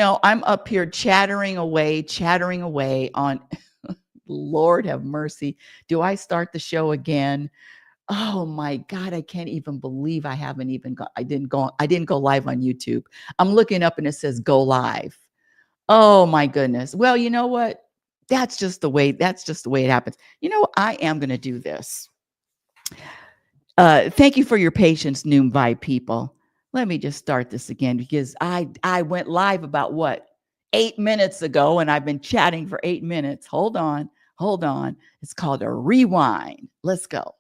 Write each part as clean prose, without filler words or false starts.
I'm up here chattering away on Lord have mercy. Do I start the show again? Oh my God, I can't even believe I didn't go live on YouTube. I'm looking up and it says go live. Oh my goodness. Well, you know what? That's just the way it happens. I am going to do this. Thank you for your patience, Noon Vibe people. Let me just start this again because I went live about what? 8 minutes ago, and I've been chatting for 8 minutes. Hold on. It's called a rewind. Let's go.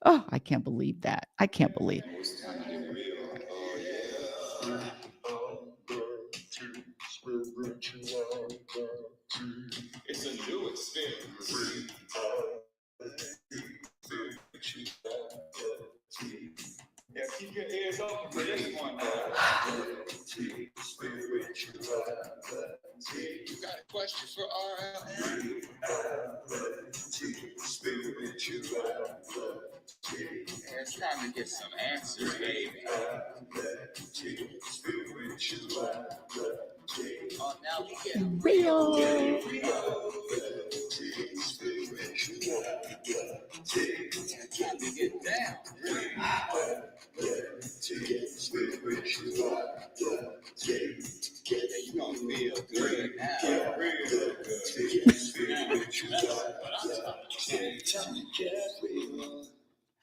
Oh, I can't believe that. I can't believe. It's a new experience. Yeah, keep your ears open for this one. You got a question for RL? It's time to get some answers, baby. Oh, now we get real. Time to get down. Yeah, you gonna feel good now.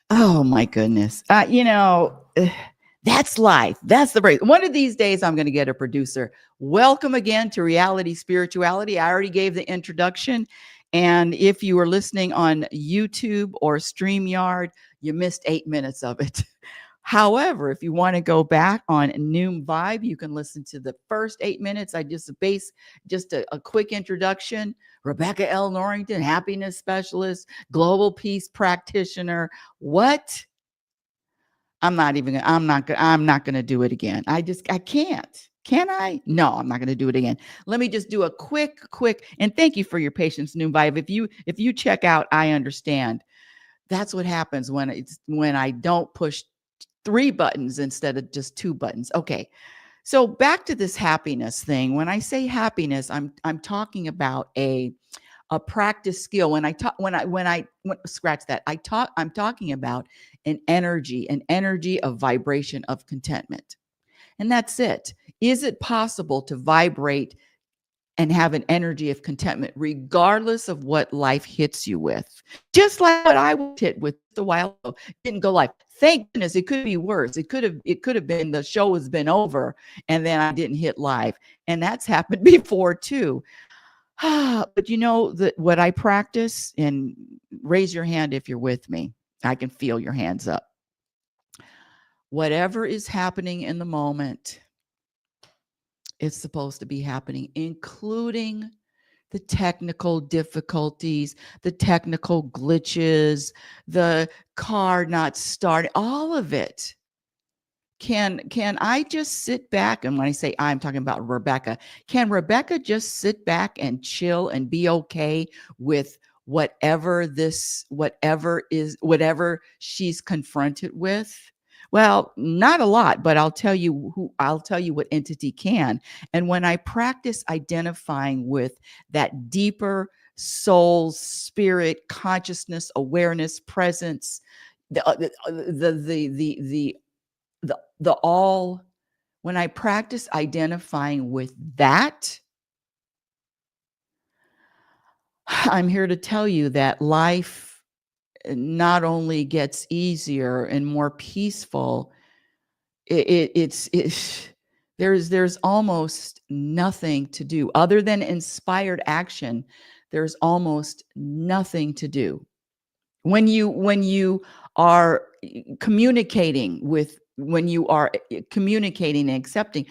Oh my goodness. That's life. That's the break. One of these days, I'm going to get a producer. Welcome again to Reality Spirituality. I already gave the introduction. And if you were listening on YouTube or StreamYard, you missed 8 minutes of it. However, if you want to go back on Noon Vibe, you can listen to the first 8 minutes. I just a quick introduction. Rebecca L. Norrington, happiness specialist, global peace practitioner. What? I'm not going to do it again. I can't. Can I? No, I'm not going to do it again. Let me just do a quick, and thank you for your patience, Noon Vibe. If you check out, I understand. That's what happens when I don't push 3 buttons instead of just 2 buttons. Okay. So back to this happiness thing. When I say happiness, I'm talking about a practice skill. When I scratch that, I'm talking about an energy of vibration of contentment. And that's it. Is it possible to vibrate and have an energy of contentment regardless of what life hits you with? Just like what I was hit with a while ago. Didn't go live. Thank goodness. It could be worse. It could have been the show has been over and then I didn't hit live. And that's happened before too. But what I practice, and raise your hand if you're with me. I can feel your hands up. Whatever is happening in the moment, it's supposed to be happening, including the technical difficulties, the technical glitches, the car not starting, all of it. Can I just sit back? And when I say I'm talking about Rebecca, can Rebecca just sit back and chill and be okay with whatever she's confronted with? Well, not a lot, but I'll tell you what entity can. And when I practice identifying with that deeper soul, spirit, consciousness, awareness, presence, the all, when I practice identifying with that, I'm here to tell you that life not only gets easier and more peaceful, there's almost nothing to do other than inspired action. There's almost nothing to do when you are communicating and accepting,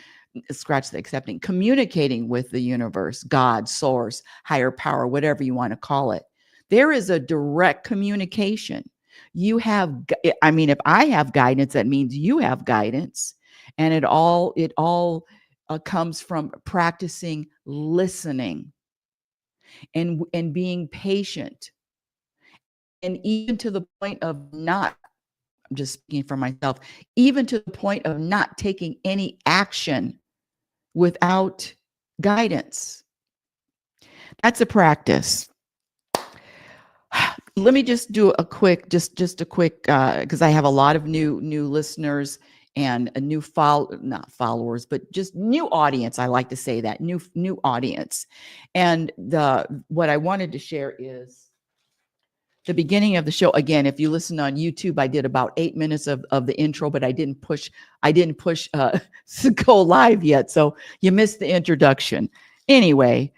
scratch the accepting, communicating with the universe, God, source, higher power, whatever you want to call it. There is a direct communication. If I have guidance, that means you have guidance. And it all comes from practicing listening and being patient. And even to the point of I'm just speaking for myself, even to the point of not taking any action without guidance. That's a practice. Let me just do a quick, just a quick, because I have a lot of new listeners and a new not followers, but just new audience. I like to say that new audience. And what I wanted to share is the beginning of the show. Again, if you listen on YouTube, I did about 8 minutes of the intro, but I didn't push to go live yet. So you missed the introduction. Anyway,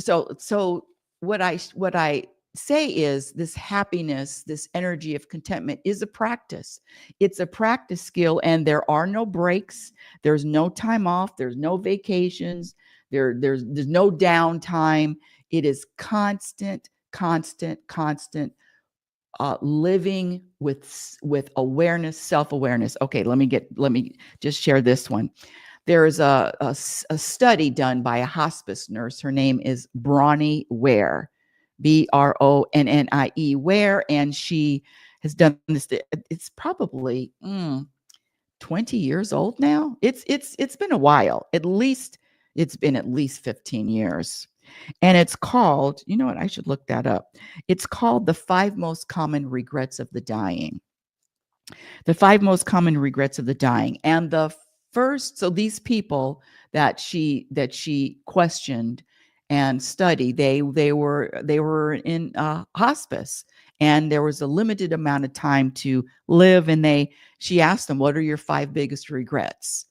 so what I say is this happiness, this energy of contentment is a practice. It's a practice skill, and there are no breaks. There's no time off. There's no vacations. There's no downtime. It is constant living with awareness, self-awareness. Okay, let me just share this one. There is a study done by a hospice nurse. Her name is Bronnie Ware, Bronnie Ware, and she has done this. It's probably 20 years old now. It's been a while. It's been at least 15 years. And it's called, you know what, I should look that up. It's called The 5 Most Common Regrets of the Dying. The 5 Most Common Regrets of the Dying. And so these people that she questioned and studied, they were in hospice, and there was a limited amount of time to live. And she asked them, what are your 5 biggest regrets?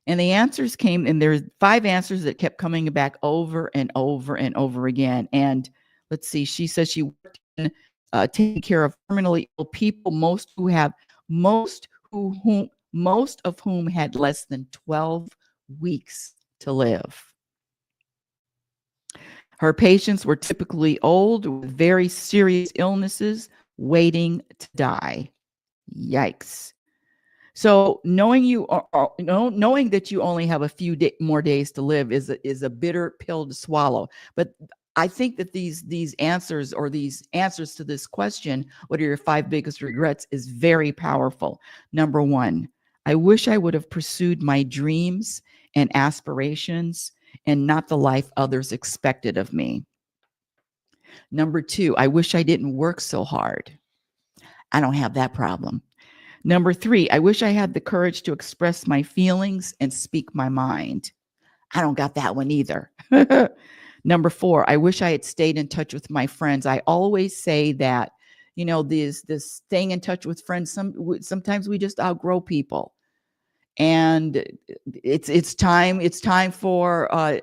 And the answers came, and there's 5 answers that kept coming back over and over and over again. And let's see, she says she worked in taking care of terminally ill people, most of whom had less than 12 weeks to live. Her patients were typically old with very serious illnesses waiting to die. Yikes. So knowing that you only have a few more days to live is a bitter pill to swallow. But I think that these answers to this question, what are your 5 biggest regrets, is very powerful. Number 1, I wish I would have pursued my dreams and aspirations and not the life others expected of me. Number 2, I wish I didn't work so hard. I don't have that problem. Number 3, I wish I had the courage to express my feelings and speak my mind. I don't got that one either. Number 4, I wish I had stayed in touch with my friends. I always say that, this staying in touch with friends, sometimes we just outgrow people. And it's time for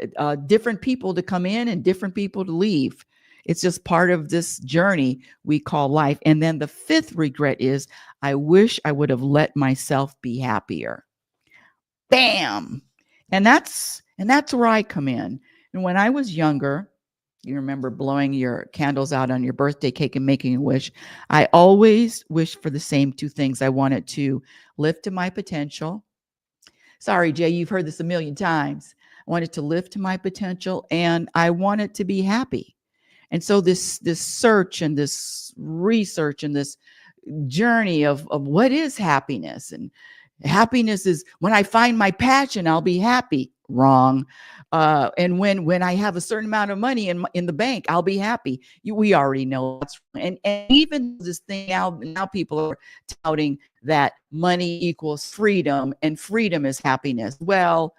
different people to come in and different people to leave. It's just part of this journey we call life. And then the 5th regret is, I wish I would have let myself be happier. Bam. And that's where I come in. And when I was younger, you remember blowing your candles out on your birthday cake and making a wish. I always wished for the same 2 things. I wanted to live to my potential. Sorry, Jay, you've heard this a million times. I wanted to live to my potential, and I wanted to be happy. And so this search and this research and this journey of what is happiness, and happiness is when I find my passion, I'll be happy. Wrong. And when I have a certain amount of money in the bank, I'll be happy. We already know that's wrong. And even this thing now people are touting that money equals freedom and freedom is happiness. Well,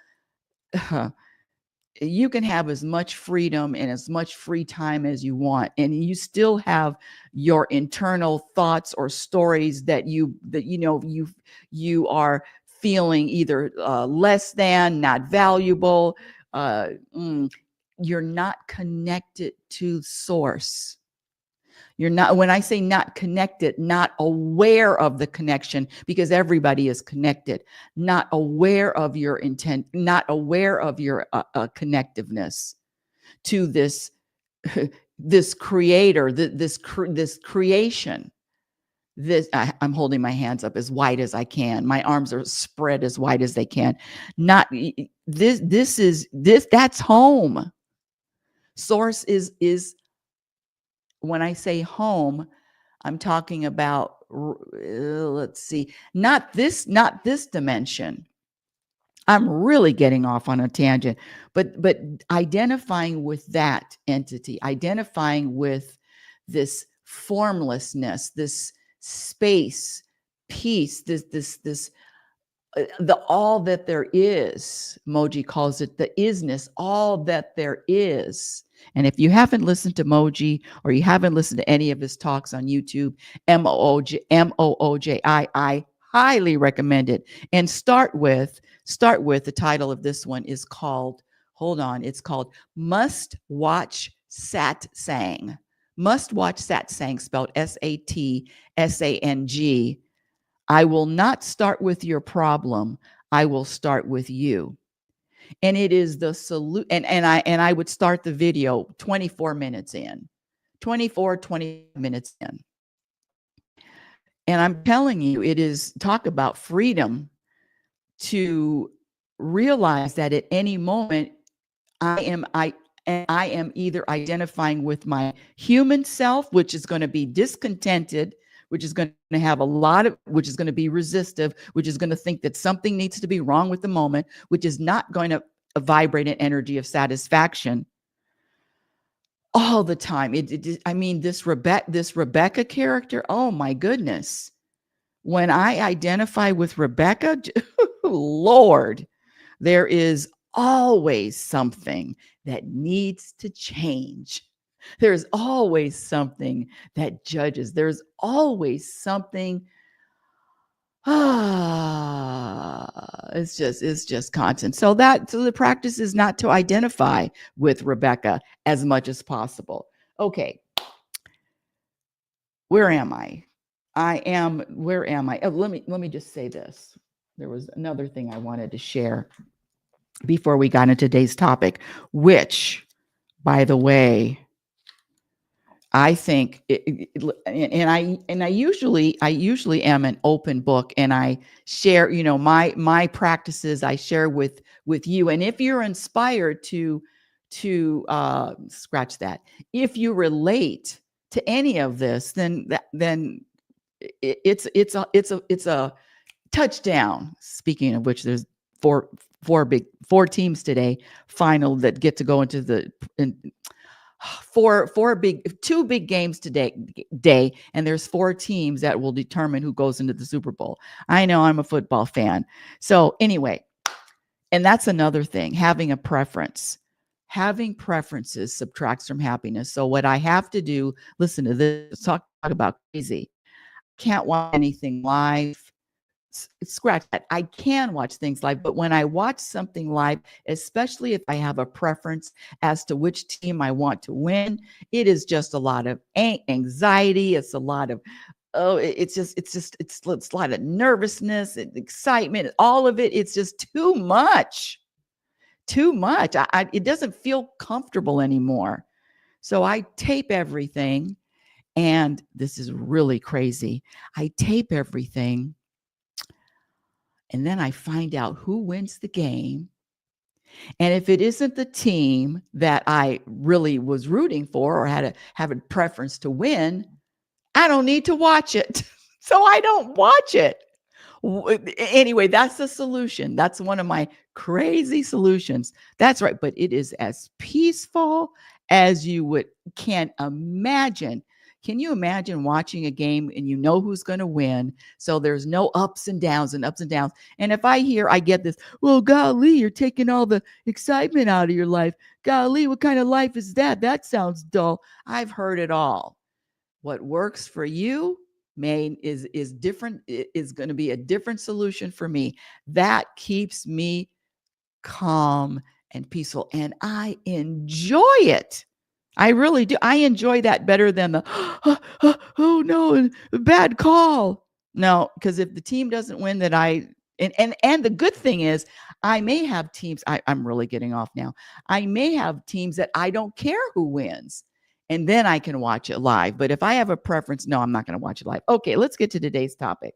you can have as much freedom and as much free time as you want, and you still have your internal thoughts or stories that you are feeling either less than, not valuable. You're not connected to source. You're not, when I say not connected, not aware of the connection, because everybody is connected, not aware of your intent, not aware of your connectiveness to this, this creator, this creation. I'm holding my hands up as wide as I can. My arms are spread as wide as they can. Not that's home. Source is when I say home, I'm talking about, let's see, not this dimension. I'm really getting off on a tangent, but identifying with that entity, identifying with this formlessness, this space, peace, this the all that there is. Moji calls it the isness, all that there is. And if you haven't listened to Moji, or you haven't listened to any of his talks on YouTube, Mooji, I highly recommend it. And start with the title of this one is called, hold on, it's called Must Watch Satsang. Must Watch Satsang, spelled Satsang. I will not start with your problem. I will start with you. And it is the solution. And I would start the video 24 minutes in, 20 minutes in. And I'm telling you, it is, talk about freedom to realize that at any moment I am either identifying with my human self, which is going to be discontented, which is going to have which is going to be resistive, which is going to think that something needs to be wrong with the moment, which is not going to vibrate an energy of satisfaction all the time. I mean, this Rebecca character, oh my goodness. When I identify with Rebecca, Lord, there is always something that needs to change. There's always something that judges. There's always something. It's just constant. So the practice is not to identify with Rebecca as much as possible. Okay. Where am I? Where am I? Oh, let me just say this. There was another thing I wanted to share before we got into today's topic, which, by the way, I think, I usually am an open book, and I share, my practices. I share with you, and if you're inspired to scratch that, if you relate to any of this, then it's a touchdown. Speaking of which, there's four teams today final that get to go into the two big games today, and there's 4 teams that will determine who goes into the Super Bowl. I know, I'm a football fan. So anyway, and that's another thing, having preferences subtracts from happiness. So what I have to do, listen to this, talk about crazy. Can't watch anything live. Scratch that. I can watch things live, but when I watch something live, especially if I have a preference as to which team I want to win, it is just a lot of anxiety. It's a lot of, it's a lot of nervousness and excitement, all of it. It's just too much. It doesn't feel comfortable anymore. So I tape everything, and this is really crazy. I tape everything, and then I find out who wins the game. And if it isn't the team that I really was rooting for or have a preference to win, I don't need to watch it. So I don't watch it. Anyway, that's the solution. That's one of my crazy solutions. That's right. But it is as peaceful as you can imagine. Can you imagine watching a game and you know who's going to win? So there's no ups and downs and ups and downs. And if I get this, well, golly, you're taking all the excitement out of your life. Golly, what kind of life is that? That sounds dull. I've heard it all. What works for you is different. It is going to be a different solution for me. That keeps me calm and peaceful, and I enjoy it. I really do. I enjoy that better than the, oh no, bad call. No, because if the team doesn't win, that and the good thing is, I may have teams, I'm really getting off now. I may have teams that I don't care who wins, and then I can watch it live. But if I have a preference, no, I'm not going to watch it live. Okay, let's get to today's topic.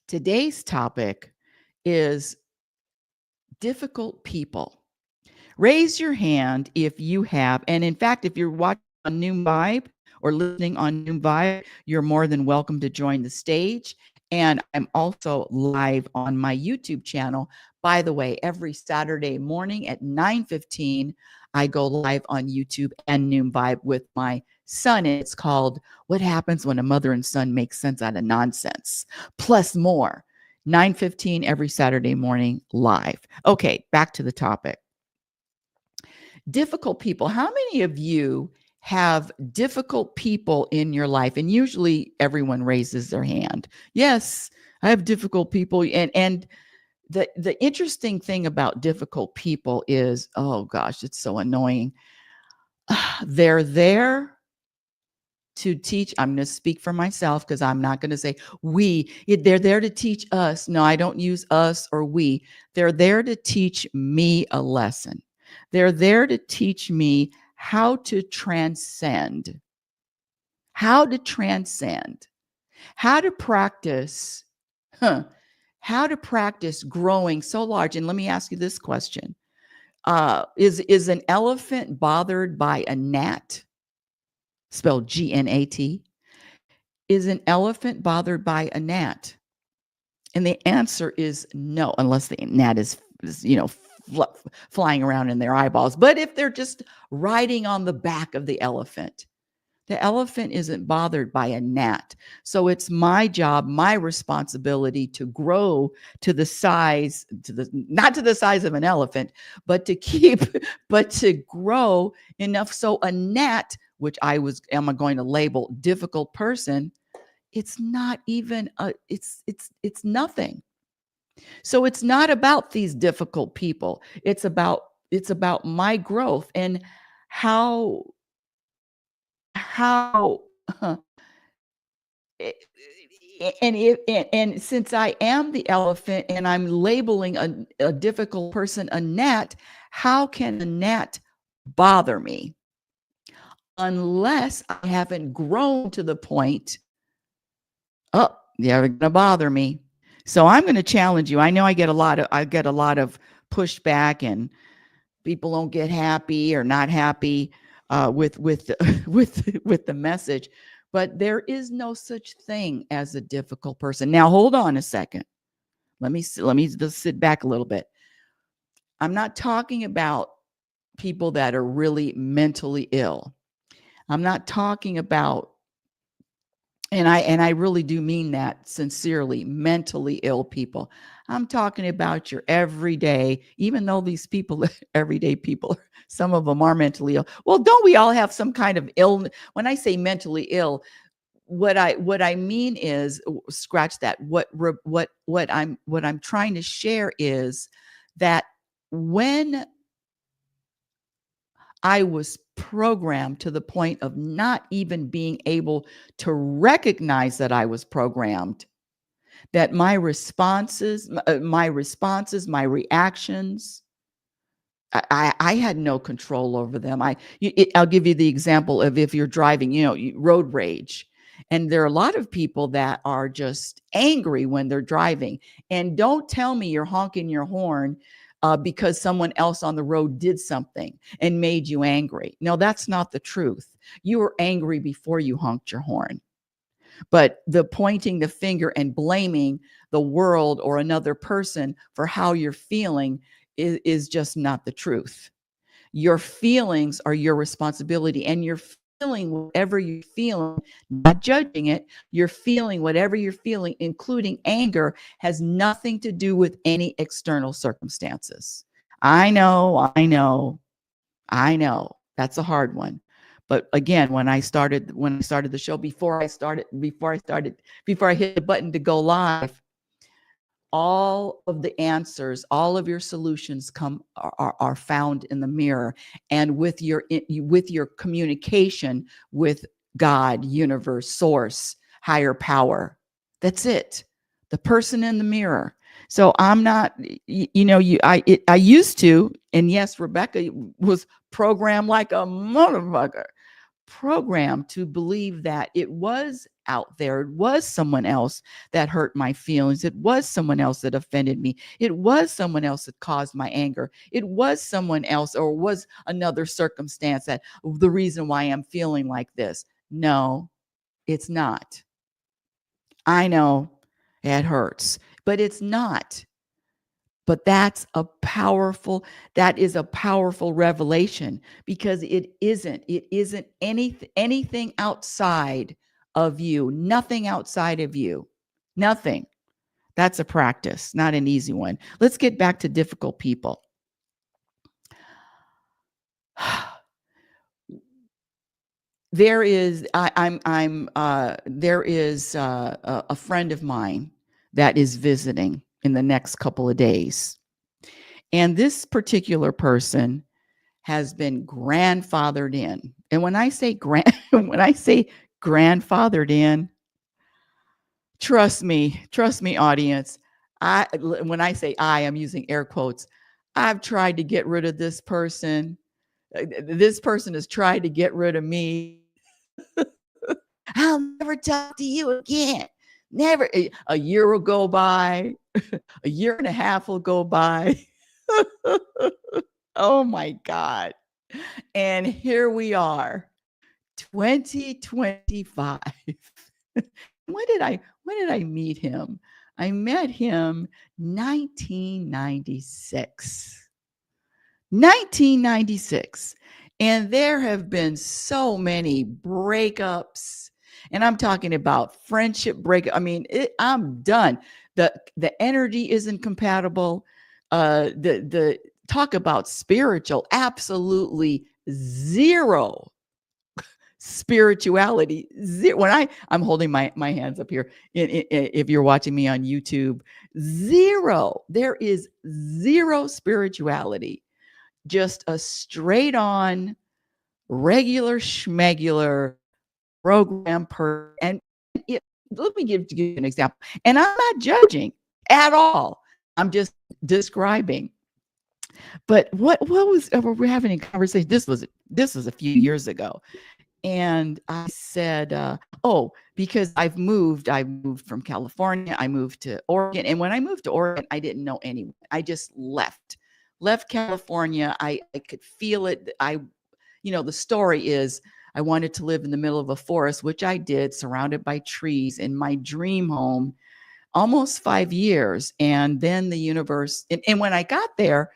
Today's topic is difficult people. Raise your hand if you have, and in fact, if you're watching on Noom Vibe or listening on Noom Vibe, you're more than welcome to join the stage. And I'm also live on my YouTube channel. By the way, every Saturday morning at 9:15, I go live on YouTube and Noon Vibe with my son. It's called What Happens When a Mother and Son Make Sense Out of Nonsense, plus more. 9:15 every Saturday morning live. Okay, back to the topic. Difficult people. How many of you have difficult people in your life? And usually everyone raises their hand. Yes, I have difficult people. And the interesting thing about difficult people is, oh gosh, it's so annoying. They're there to teach. I'm going to speak for myself because I'm not going to say they're there to teach us. No, I don't use us or we. They're there to teach me a lesson. They're there to teach me how to transcend, how to transcend, how to practice, how to practice growing so large. And let me ask you this question. Is an elephant bothered by a gnat? Spelled GNAT. Is an elephant bothered by a gnat? And the answer is no, unless the gnat is flying around in their eyeballs. But if they're just riding on the back of the elephant isn't bothered by a gnat. So it's my job, my responsibility to grow to the size, not to the size of an elephant, but to grow enough so a gnat, which am going to label difficult person, it's not even it's nothing. So it's not about these difficult people. It's about my growth and how and since I am the elephant and I'm labeling a difficult person a gnat, how can a gnat bother me unless I haven't grown to the point, oh, they're going to bother me. So I'm going to challenge you. I know I get a lot of pushback and people don't get happy or not happy with the message, but there is no such thing as a difficult person. Now hold on a second. Let me just sit back a little bit. I'm not talking about people that are really mentally ill. I'm not talking about, and I really do mean that sincerely, mentally ill people. I'm talking about your everyday, even though these people, everyday people, some of them are mentally ill. Well, don't we all have some kind of illness? When I say mentally ill, what I mean is, scratch that. What I'm trying to share is that when I was programmed to the point of not even being able to recognize that I was programmed, that my responses, my reactions, I had no control over them. I'll give you the example of if you're driving, road rage. And there are a lot of people that are just angry when they're driving. And don't tell me you're honking your horn because someone else on the road did something and made you angry. No, that's not the truth. You were angry before you honked your horn. But the pointing the finger and blaming the world or another person for how you're feeling is just not the truth. Your feelings are your responsibility, and you're feeling whatever you're feeling, not judging it. You're feeling whatever you're feeling, including anger, has nothing to do with any external circumstances. I know. That's a hard one. But again, when I started the show, before I hit the button to go live, all of the answers, all of your solutions are found in the mirror, and with your communication with God, universe, source, higher power. That's it. The person in the mirror. So I'm not, I used to, and yes, Rebecca was programmed like a motherfucker, programmed to believe that it was out there. It was someone else that hurt my feelings. It was someone else that offended me. It was someone else that caused my anger. It was someone else, or was another circumstance that the reason why I'm feeling like this. No, it's not. I know. It hurts, but it's not. But that is a powerful revelation, because it isn't anything outside of you, nothing outside of you, nothing. That's a practice, not an easy one. Let's get back to difficult people. There is a friend of mine that is visiting in the next couple of days. And this particular person has been grandfathered in. And when I say grandfathered in, trust me, audience. When I say I'm using air quotes. I've tried to get rid of this person. This person has tried to get rid of me. I'll never talk to you again. Never. A year will go by. A year and a half will go by. Oh my God. And here we are, 2025. When did I meet him? I met him 1996. 1996. And there have been so many breakups. And I'm talking about friendship breakup. I mean, I'm done. The energy isn't compatible. The talk about spiritual, absolutely zero spirituality. When I'm holding my hands up here, if you're watching me on YouTube, zero. There is zero spirituality. Just a straight on, regular schmegular program and let me give you an example. And I'm not judging at all. I'm just describing. But what was we're having a conversation? This was a few years ago. And I said, because I moved from California, I moved to Oregon. And when I moved to Oregon, I didn't know anyone. I just left California. I could feel it. The story is I wanted to live in the middle of a forest, which I did, surrounded by trees, in my dream home, almost 5 years. And then the universe, and when I got there,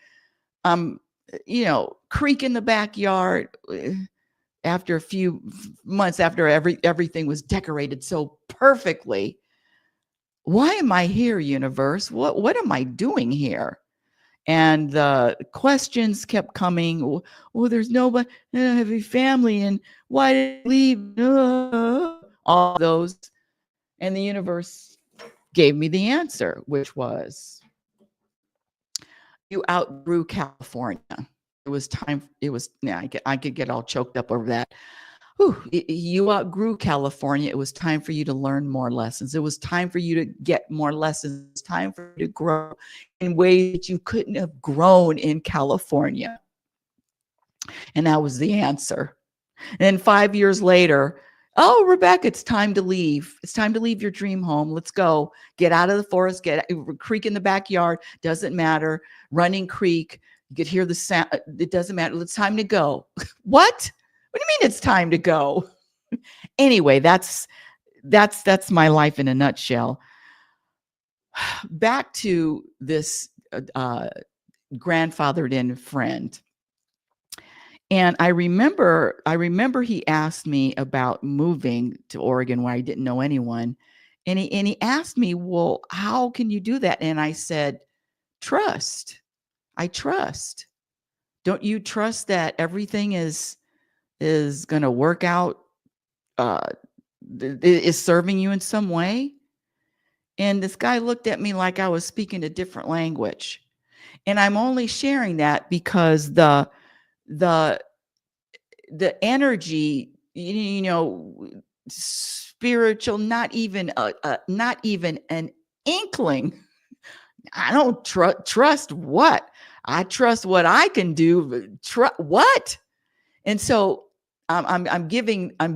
creek in the backyard, after a few months, after everything was decorated so perfectly. Why am I here, universe? What am I doing here? And the questions kept coming. Well, there's nobody, I don't have a family, and why did I leave? All those. And the universe gave me the answer, which was, you outgrew California. It was time. I could get all choked up over that. You outgrew California. It was time for you to learn more lessons. It was time for you to get more lessons. It was time for you to grow in ways that you couldn't have grown in California. And that was the answer. And then 5 years later, Rebecca, it's time to leave. It's time to leave your dream home. Let's go. Get out of the forest. Get a creek in the backyard. Doesn't matter. Running creek. You could hear the sound. It doesn't matter. It's time to go. What? What do you mean it's time to go? Anyway, that's my life in a nutshell. Back to this grandfathered in friend. And I remember he asked me about moving to Oregon where I didn't know anyone. And he asked me, well, how can you do that? And I said, trust. I trust. Don't you trust that everything is going to work out, is serving you in some way? And this guy looked at me like I was speaking a different language. And I'm only sharing that because the energy, spiritual, not even an inkling. I don't trust what? I trust what I can do. What? And so I'm giving a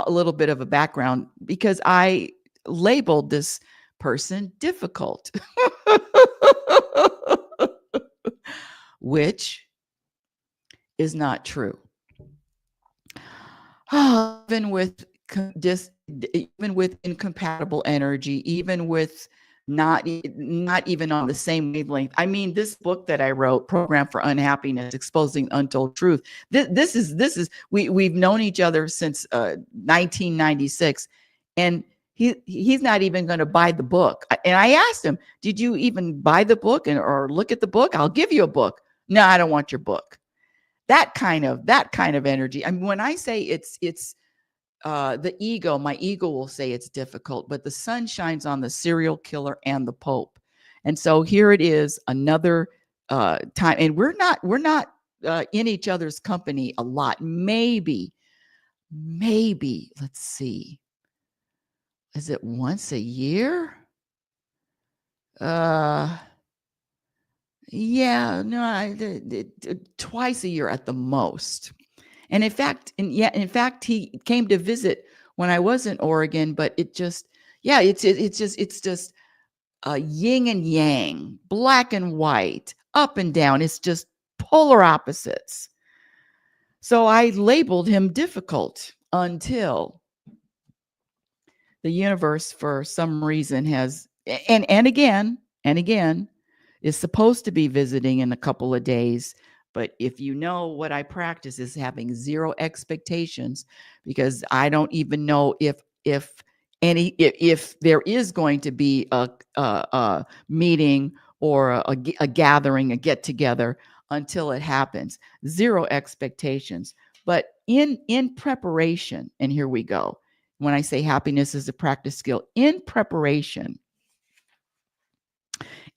little bit of a background because I labeled this person difficult, which is not true. Even with incompatible energy, even with not even on the same wavelength. I mean, this book that I wrote, Program for Unhappiness, Exposing Untold Truth. This is we've known each other since 1996, and he's not even going to buy the book. And I asked him, "Did you even buy the book or look at the book? I'll give you a book." No, I don't want your book. That kind of energy. I mean, when I say it's the ego, my ego will say it's difficult, but the sun shines on the serial killer and the Pope. And so here it is, another time, and we're not in each other's company a lot. Maybe, let's see, is it once a year? Yeah, no, twice a year at the most. And in fact, he came to visit when I was in Oregon, but it's just yin and yang, black and white, up and down. It's just polar opposites. So I labeled him difficult until the universe, for some reason, has and again is supposed to be visiting in a couple of days. But if you know what I practice is having zero expectations, because I don't even know if there is going to be a meeting or a gathering, a get together, until it happens. Zero expectations. But in preparation, and here we go. When I say happiness is a practice skill, in preparation,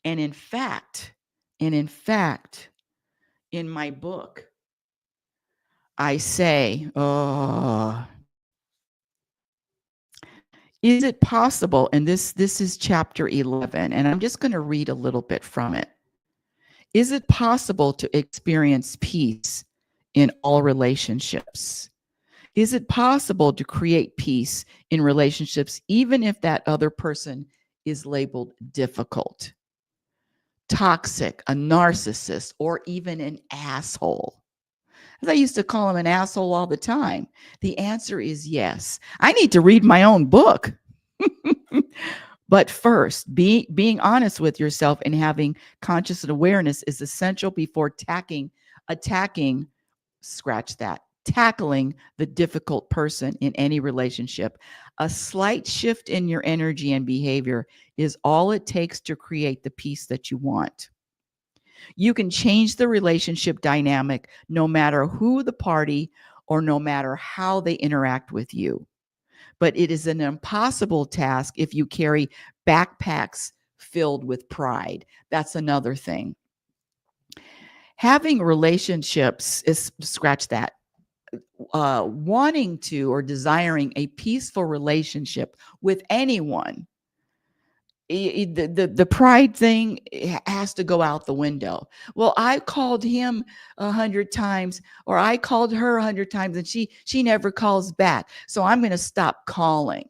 and in fact, in my book, I say, is it possible? And this is chapter 11, and I'm just going to read a little bit from it. Is it possible to experience peace in all relationships? Is it possible to create peace in relationships, even if that other person is labeled difficult, toxic, a narcissist, or even an asshole? As I used to call him an asshole all the time. The answer is yes. I need to read my own book. But first, being honest with yourself and having conscious awareness is essential before attacking, scratch that, tackling the difficult person in any relationship. A slight shift in your energy and behavior is all it takes to create the peace that you want. You can change the relationship dynamic no matter who the party or no matter how they interact with you. But it is an impossible task if you carry backpacks filled with pride. That's another thing. Having relationships is, scratch that, wanting to or desiring a peaceful relationship with anyone, the pride thing has to go out the window. Well, I called him 100 times, or I called her 100 times, and she never calls back, so I'm going to stop calling.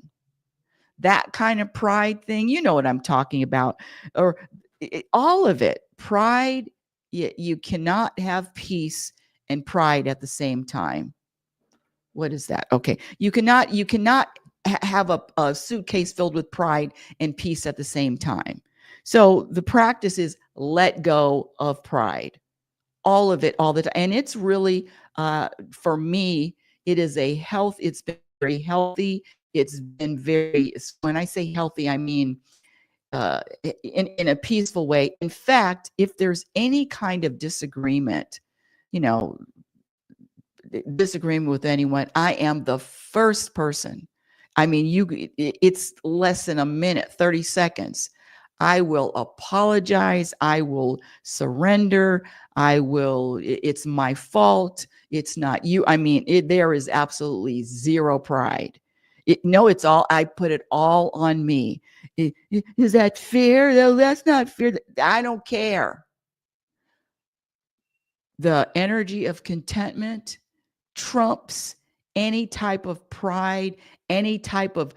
That kind of pride thing, you know what I'm talking about, or all of it. Pride, you cannot have peace and pride at the same time. What is that? Okay, you cannot have a suitcase filled with pride and peace at the same time. So the practice is let go of pride, all of it, all the time. And it's really, for me, it's been very healthy. It's been very, when I say healthy, I mean in a peaceful way. In fact, if there's any kind of disagreement, disagreement with anyone, I am the first person. I mean, it's less than a minute, 30 seconds. I will apologize. I will surrender. It's my fault. It's not you. I mean, there is absolutely zero pride. I put it all on me. Is that fair? No, that's not fair. I don't care. The energy of contentment trumps any type of pride, any type of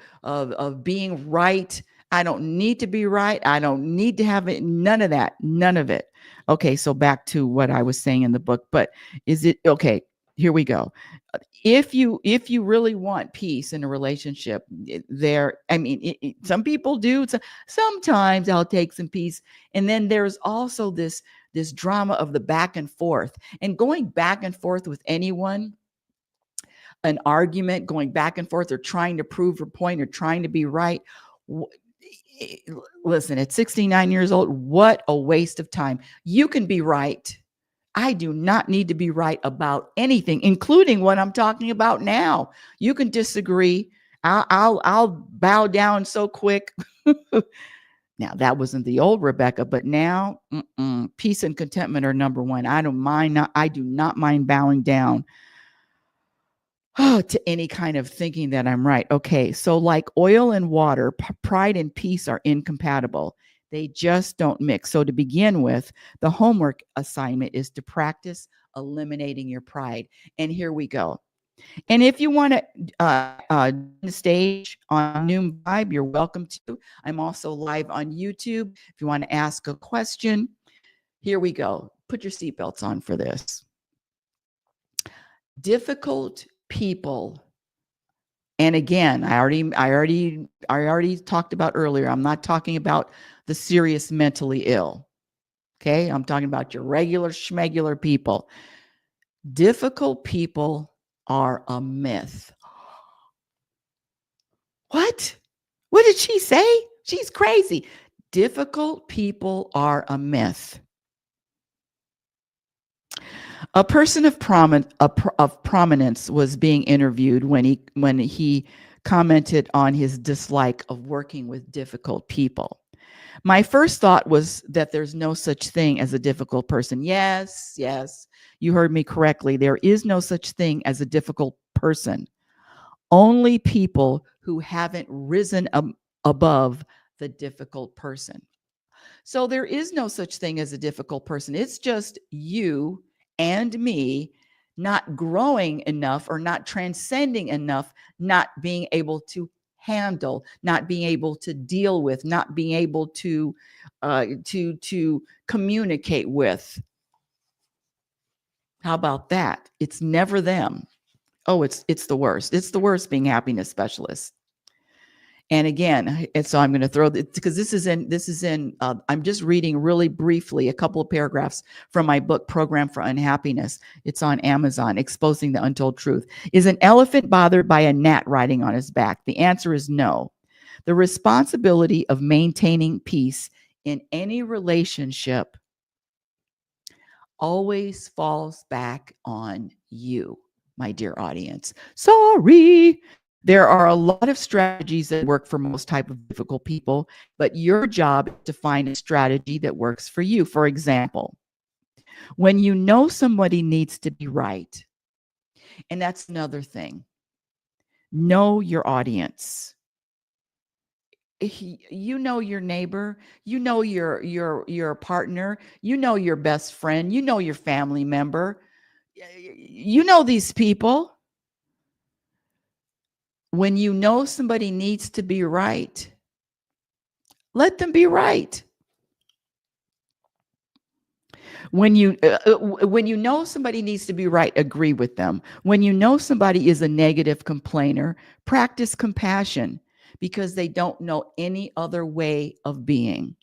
being right. I don't need to be right. I don't need to have it. None of that. None of it. Okay, so back to what I was saying in the book. But is it okay? Here we go. If you really want peace in a relationship, some people do. Sometimes I'll take some peace, and then there's also this drama of the back and forth, and going back and forth with anyone, an argument, going back and forth, or trying to prove a point, or trying to be right. Listen, at 69 years old, what a waste of time. You can be right. I do not need to be right about anything, including what I'm talking about now. You can disagree. I'll bow down so quick. Now, that wasn't the old Rebecca, but now peace and contentment are number one. I do not mind bowing down to any kind of thinking that I'm right. Okay, so like oil and water, pride and peace are incompatible. They just don't mix. So to begin with, the homework assignment is to practice eliminating your pride. And here we go. And if you want to the stage on Noon Vibe, you're welcome to. I'm also live on YouTube. If you want to ask a question, here we go. Put your seatbelts on for this. Difficult people. And again, I already talked about earlier. I'm not talking about the serious mentally ill. Okay, I'm talking about your regular schmegular people. Difficult people are a myth. What? What did she say? She's crazy. Difficult people are a myth. A person of prominence was being interviewed when he commented on his dislike of working with difficult people. My first thought was that there's no such thing as a difficult person. Yes, you heard me correctly. There is no such thing as a difficult person. Only people who haven't risen above the difficult person. So there is no such thing as a difficult person. It's just you and me not growing enough, or not transcending enough, not being able to handle, not being able to deal with, not being able to communicate with. How about that? It's never them. Oh, it's the worst. It's the worst being happiness specialist. And again, and so I'm going to throw because this is in I'm just reading really briefly a couple of paragraphs from my book, Program for Unhappiness. It's on Amazon, Exposing the Untold Truth. Is an elephant bothered by a gnat riding on his back? The answer is no. The responsibility of maintaining peace in any relationship always falls back on you, my dear audience. Sorry. There are a lot of strategies that work for most type of difficult people, but your job is to find a strategy that works for you. For example, when you know somebody needs to be right, and that's another thing, know your audience. You know your neighbor, you know your partner, you know your best friend, you know your family member, you know these people. When you know somebody needs to be right, let them be right. When you know somebody needs to be right, agree with them. When you know somebody is a negative complainer, practice compassion, because they don't know any other way of being.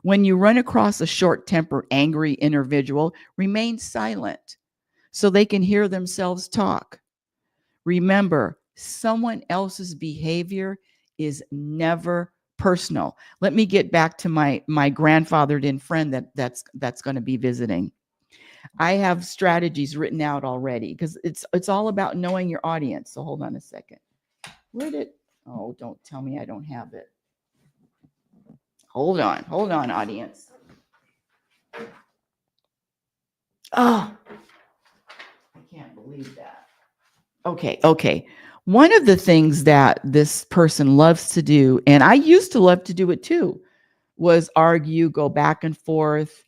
When you run across a short-tempered, angry individual, remain silent so they can hear themselves talk. Remember, someone else's behavior is never personal. Let me get back to my grandfathered in friend that's going to be visiting. I have strategies written out already because it's all about knowing your audience. So hold on a second. Oh, don't tell me I don't have it. Hold on, audience. Oh, I can't believe that. Okay. One of the things that this person loves to do, and I used to love to do it too, was argue, go back and forth.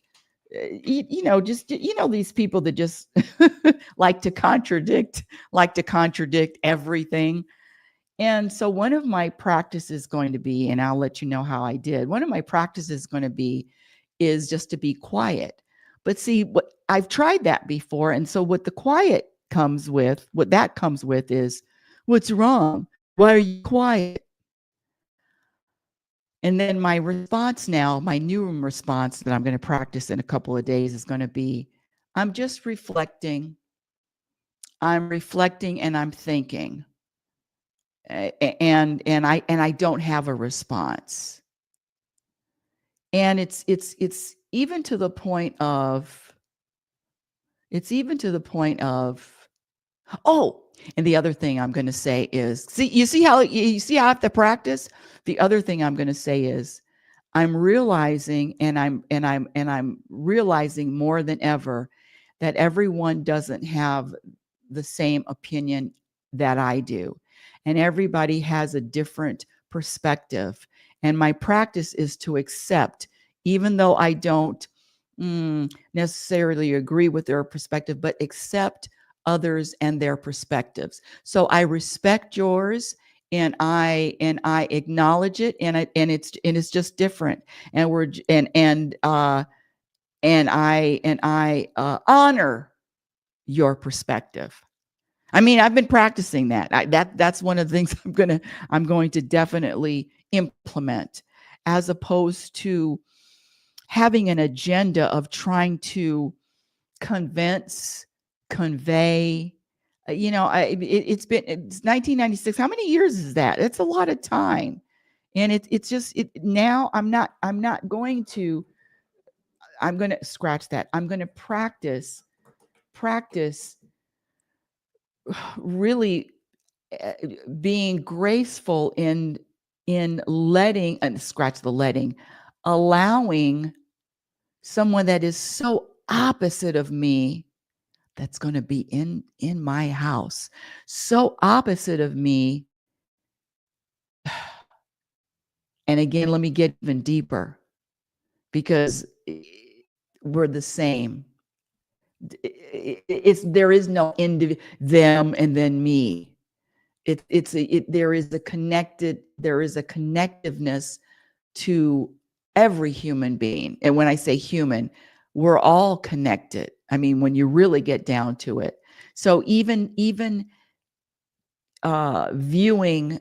These people that just like to contradict everything. And so one of my practices is going to be, and I'll let you know how I did. One of my practices is going to be is just to be quiet. But see, what I've tried that before. And so with the quiet what that comes with is, what's wrong? Why are you quiet? And then my response now, my new response that I'm going to practice in a couple of days is going to be, I'm just reflecting. I'm reflecting and I'm thinking. And I don't have a response. And it's even to the point of, oh, and the other thing I'm going to say is, you see how I have to practice? The other thing I'm going to say is, I'm realizing, and I'm realizing more than ever, that everyone doesn't have the same opinion that I do. And everybody has a different perspective. And my practice is to accept, even though I don't necessarily agree with their perspective, but accept others and their perspectives. So I respect yours, and I acknowledge it, and it's just different, and I honor your perspective. I mean, I've been practicing that. That's one of the things I'm going to definitely implement, as opposed to having an agenda of trying to convince, convey. It's 1996. How many years is that? It's a lot of time, and it's just now. I'm going to scratch that. I'm going to practice really being graceful in letting, and scratch the letting, allowing someone that is so opposite of me, that's going to be in my house, so opposite of me. And again, let me get even deeper, because we're the same. There is no them and then me. There is a connectiveness to every human being. And when I say human, we're all connected. I mean, when you really get down to it. So even viewing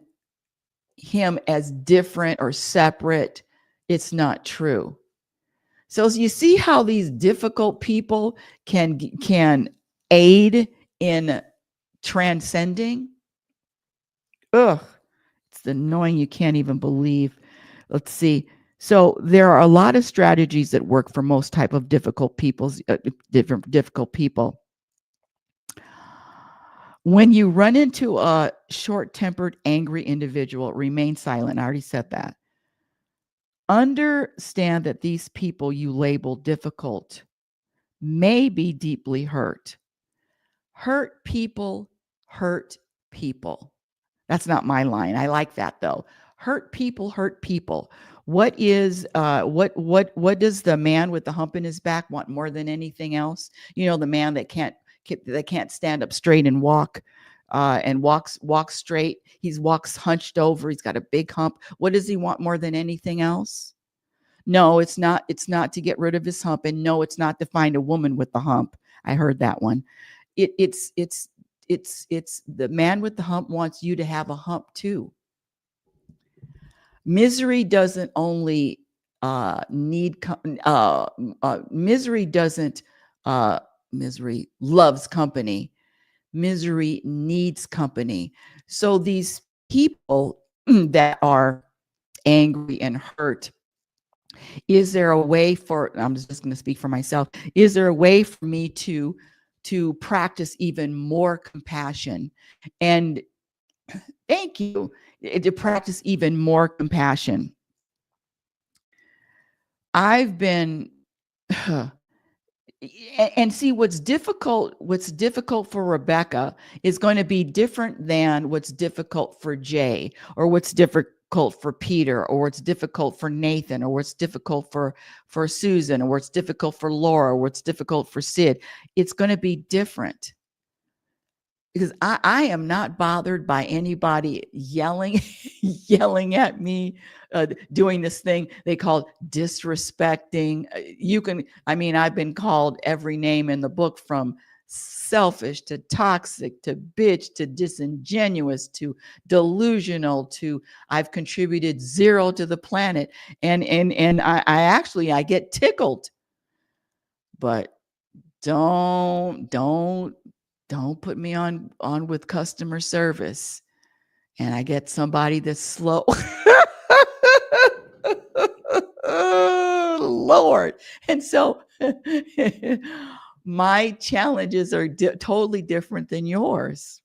him as different or separate, it's not true. So you see how these difficult people can aid in transcending? Ugh, it's annoying. You can't even believe. Let's see. So there are a lot of strategies that work for most type of difficult people. When you run into a short-tempered, angry individual, remain silent. I already said that. Understand that these people you label difficult may be deeply hurt. Hurt people hurt people. That's not my line. I like that though. Hurt people hurt people. What does the man with the hump in his back want more than anything else? The man that can't stand up straight and walk, and walks straight. He walks hunched over. He's got a big hump. What does he want more than anything else? No, it's not to get rid of his hump, and no, it's not to find a woman with the hump. I heard that one. It's the man with the hump wants you to have a hump too. Misery doesn't only misery loves company. Misery needs company. So these people that are angry and hurt, is there a way for, I'm just going to speak for myself, is there a way for me to practice even more compassion? And thank you, to practice even more compassion. I've been and see, what's difficult for Rebecca is going to be different than what's difficult for Jay, or what's difficult for Peter, or what's difficult for Nathan, or what's difficult for Susan, or what's difficult for Laura, or what's difficult for Sid. It's going to be different, because I am not bothered by anybody yelling at me, doing this thing they call disrespecting. I've been called every name in the book, from selfish to toxic to bitch to disingenuous to delusional to I've contributed zero to the planet. And I actually I get tickled, but don't put me on with customer service and I get somebody that's slow. Lord. And so my challenges are totally different than yours.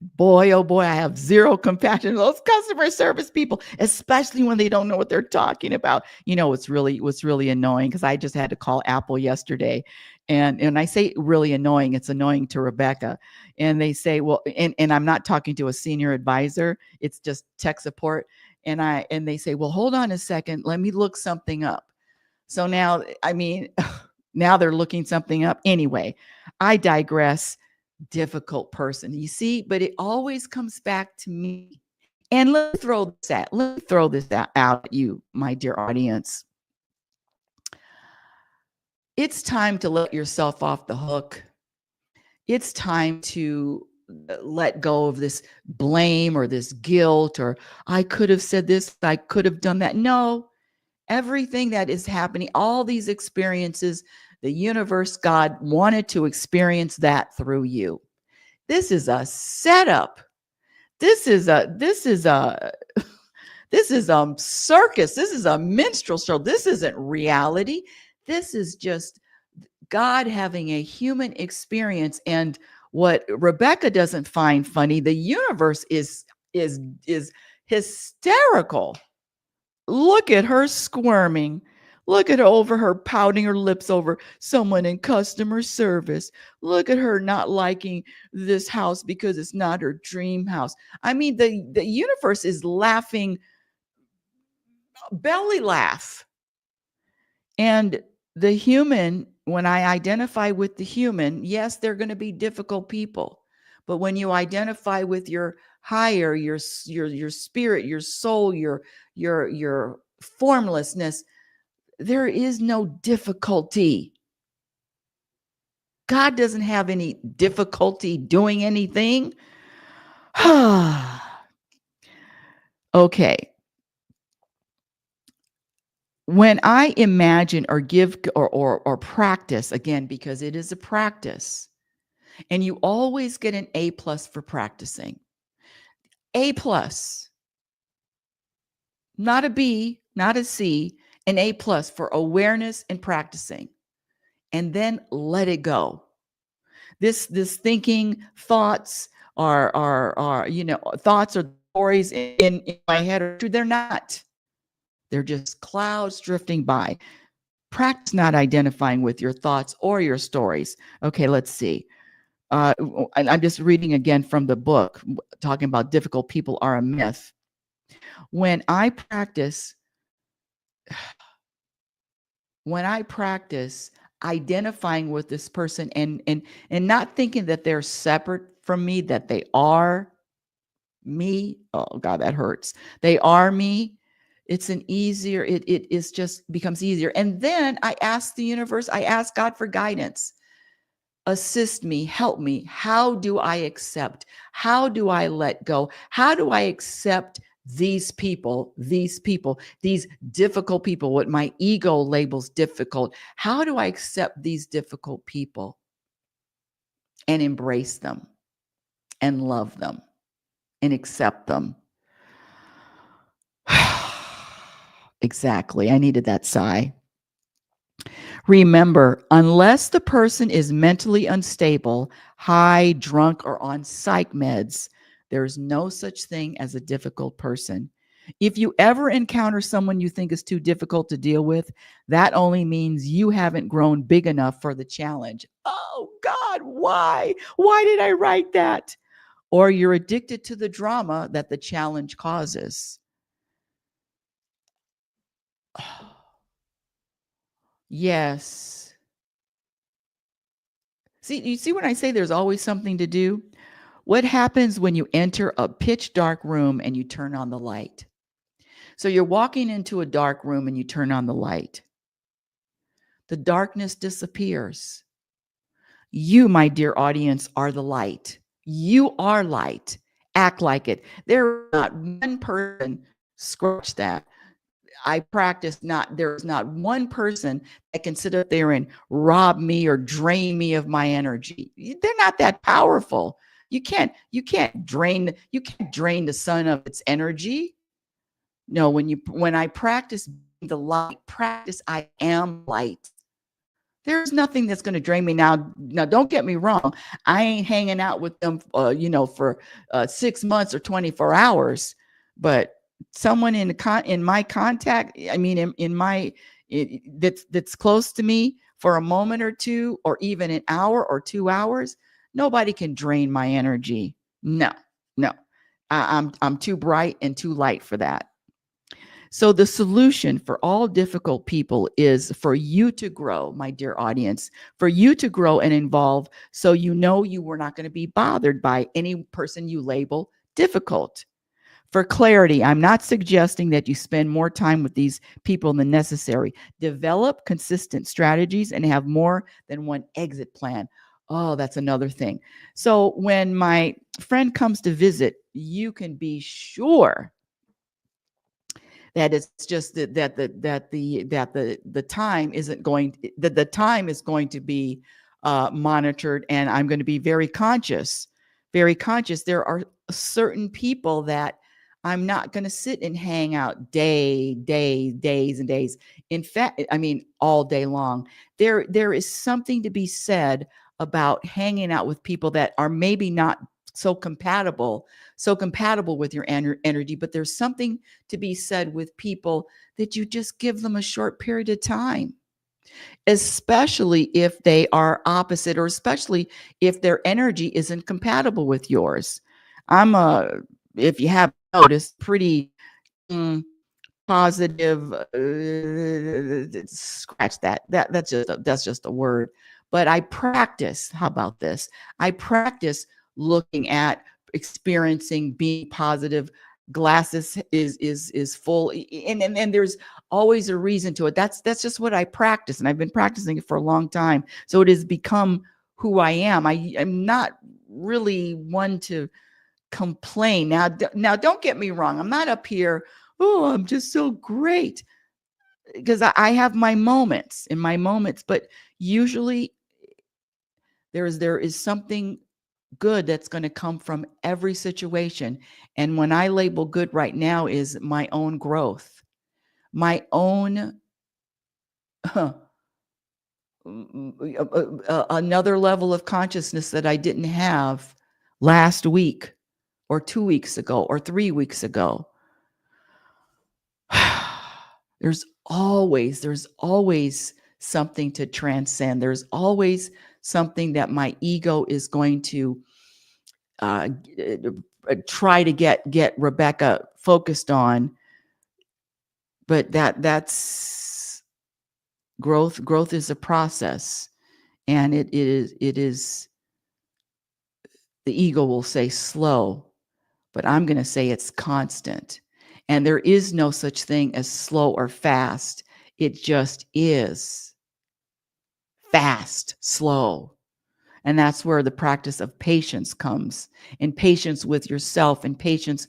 Boy, oh boy, I have zero compassion for those customer service people, especially when they don't know what they're talking about. You know, what's really annoying, because I just had to call Apple yesterday. And I say really annoying, it's annoying to Rebecca. And they say, well, and I'm not talking to a senior advisor, it's just tech support. And they say, well, hold on a second, let me look something up. So now, I mean, now they're looking something up. Anyway, I digress. Difficult person, you see, but it always comes back to me. And let me throw this out at you, my dear audience. It's time to let yourself off the hook. It's time to let go of this blame or this guilt, or I could have said this, I could have done that. No, everything that is happening, all these experiences, the universe, God wanted to experience that through you. This is a setup. This is a circus. This is a minstrel show. This isn't reality. This is just God having a human experience. And what Rebecca doesn't find funny, the universe is hysterical. Look at her squirming. Look at her over her pouting her lips over someone in customer service. Look at her not liking this house because it's not her dream house. I mean, the universe is laughing, belly laugh. And the human, when I identify with the human, yes, they're going to be difficult people. But when you identify with your higher, your spirit, your soul, your formlessness, there is no difficulty. God doesn't have any difficulty doing anything. Okay. When I imagine or give or practice, again, because it is a practice, and you always get an A+ for practicing. A+, not a B, not a C, an A+ for awareness and practicing. And then let it go. This thinking, thoughts are thoughts or stories in my head, they're not. They're just clouds drifting by. Practice not identifying with your thoughts or your stories. Okay, let's see. I'm just reading again from the book, talking about difficult people are a myth. When I practice identifying with this person and not thinking that they're separate from me, that they are me. Oh God, that hurts. They are me. It's an easier, it is just becomes easier. And then I ask the universe, I ask God for guidance. Assist me, help me. How do I accept? How do I let go? How do I accept these people, these difficult people, what my ego labels difficult? How do I accept these difficult people and embrace them and love them and accept them? Exactly. I needed that sigh. Remember, unless the person is mentally unstable, high, drunk, or on psych meds, there's no such thing as a difficult person. If you ever encounter someone you think is too difficult to deal with, that only means you haven't grown big enough for the challenge. Oh God, why? Why did I write that? Or you're addicted to the drama that the challenge causes. Yes. See, you see when I say there's always something to do? What happens when you enter a pitch dark room and you turn on the light? So you're walking into a dark room and you turn on the light. The darkness disappears. You, my dear audience, are the light. You are light. Act like it. There is not one person, scratch that. I practice not, there's not one person that can sit up there and rob me or drain me of my energy. They're not that powerful. You can't drain the sun of its energy. No, when I practice the light, practice I am light. There's nothing that's going to drain me now. Now, don't get me wrong. I ain't hanging out with them, for 6 months or 24 hours. But someone in my contact, I mean, in my that's close to me for a moment or two, or even an hour or 2 hours, nobody can drain my energy. No, no, I'm too bright and too light for that. So the solution for all difficult people is for you to grow, my dear audience, for you to grow and evolve, so you know you were not going to be bothered by any person you label difficult. For clarity, I'm not suggesting that you spend more time with these people than necessary. Develop consistent strategies and have more than one exit plan. Oh, that's another thing. So when my friend comes to visit, you can be sure that it's just the time isn't going, that the time is going to be monitored, and I'm going to be very conscious, very conscious. There are certain people that I'm not going to sit and hang out days and days. In fact, I mean, all day long. There is something to be said about hanging out with people that are maybe not so compatible with your energy, but there's something to be said with people that you just give them a short period of time, especially if they are opposite, or especially if their energy isn't compatible with yours. I'm if you have noticed, pretty positive, scratch that. That's just a word. But I practice. How about this? I practice looking at, experiencing, being positive. Glasses is full, and there's always a reason to it. That's just what I practice, and I've been practicing it for a long time. So it has become who I am. I'm not really one to complain. Now, don't get me wrong. I'm not up here, oh, I'm just so great, because I have my moments, but usually there is something good that's going to come from every situation. And when I label good right now is my own growth, my own another level of consciousness that I didn't have last week or 2 weeks ago or 3 weeks ago. There's always something to transcend. There's always something that my ego is going to try to get Rebecca focused on. But that's growth. Growth is a process, and it is the ego will say slow, but I'm going to say it's constant. And there is no such thing as slow or fast. It just is fast, slow. And that's where the practice of patience comes, and patience with yourself, and patience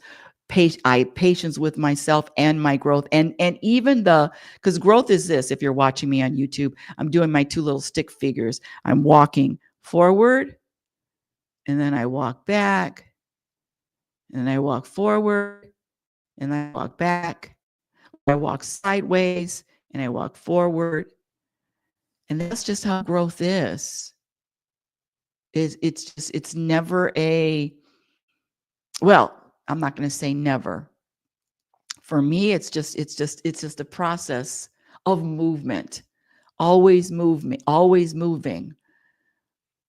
with myself and my growth. And even because growth is this, if you're watching me on YouTube, I'm doing my two little stick figures. I'm walking forward, and then I walk back, and then I walk forward, and then I walk back. I walk sideways, and I walk forward. And that's just how growth is. It's never well, I'm not going to say never. For me, it's just a process of movement, always moving, always moving.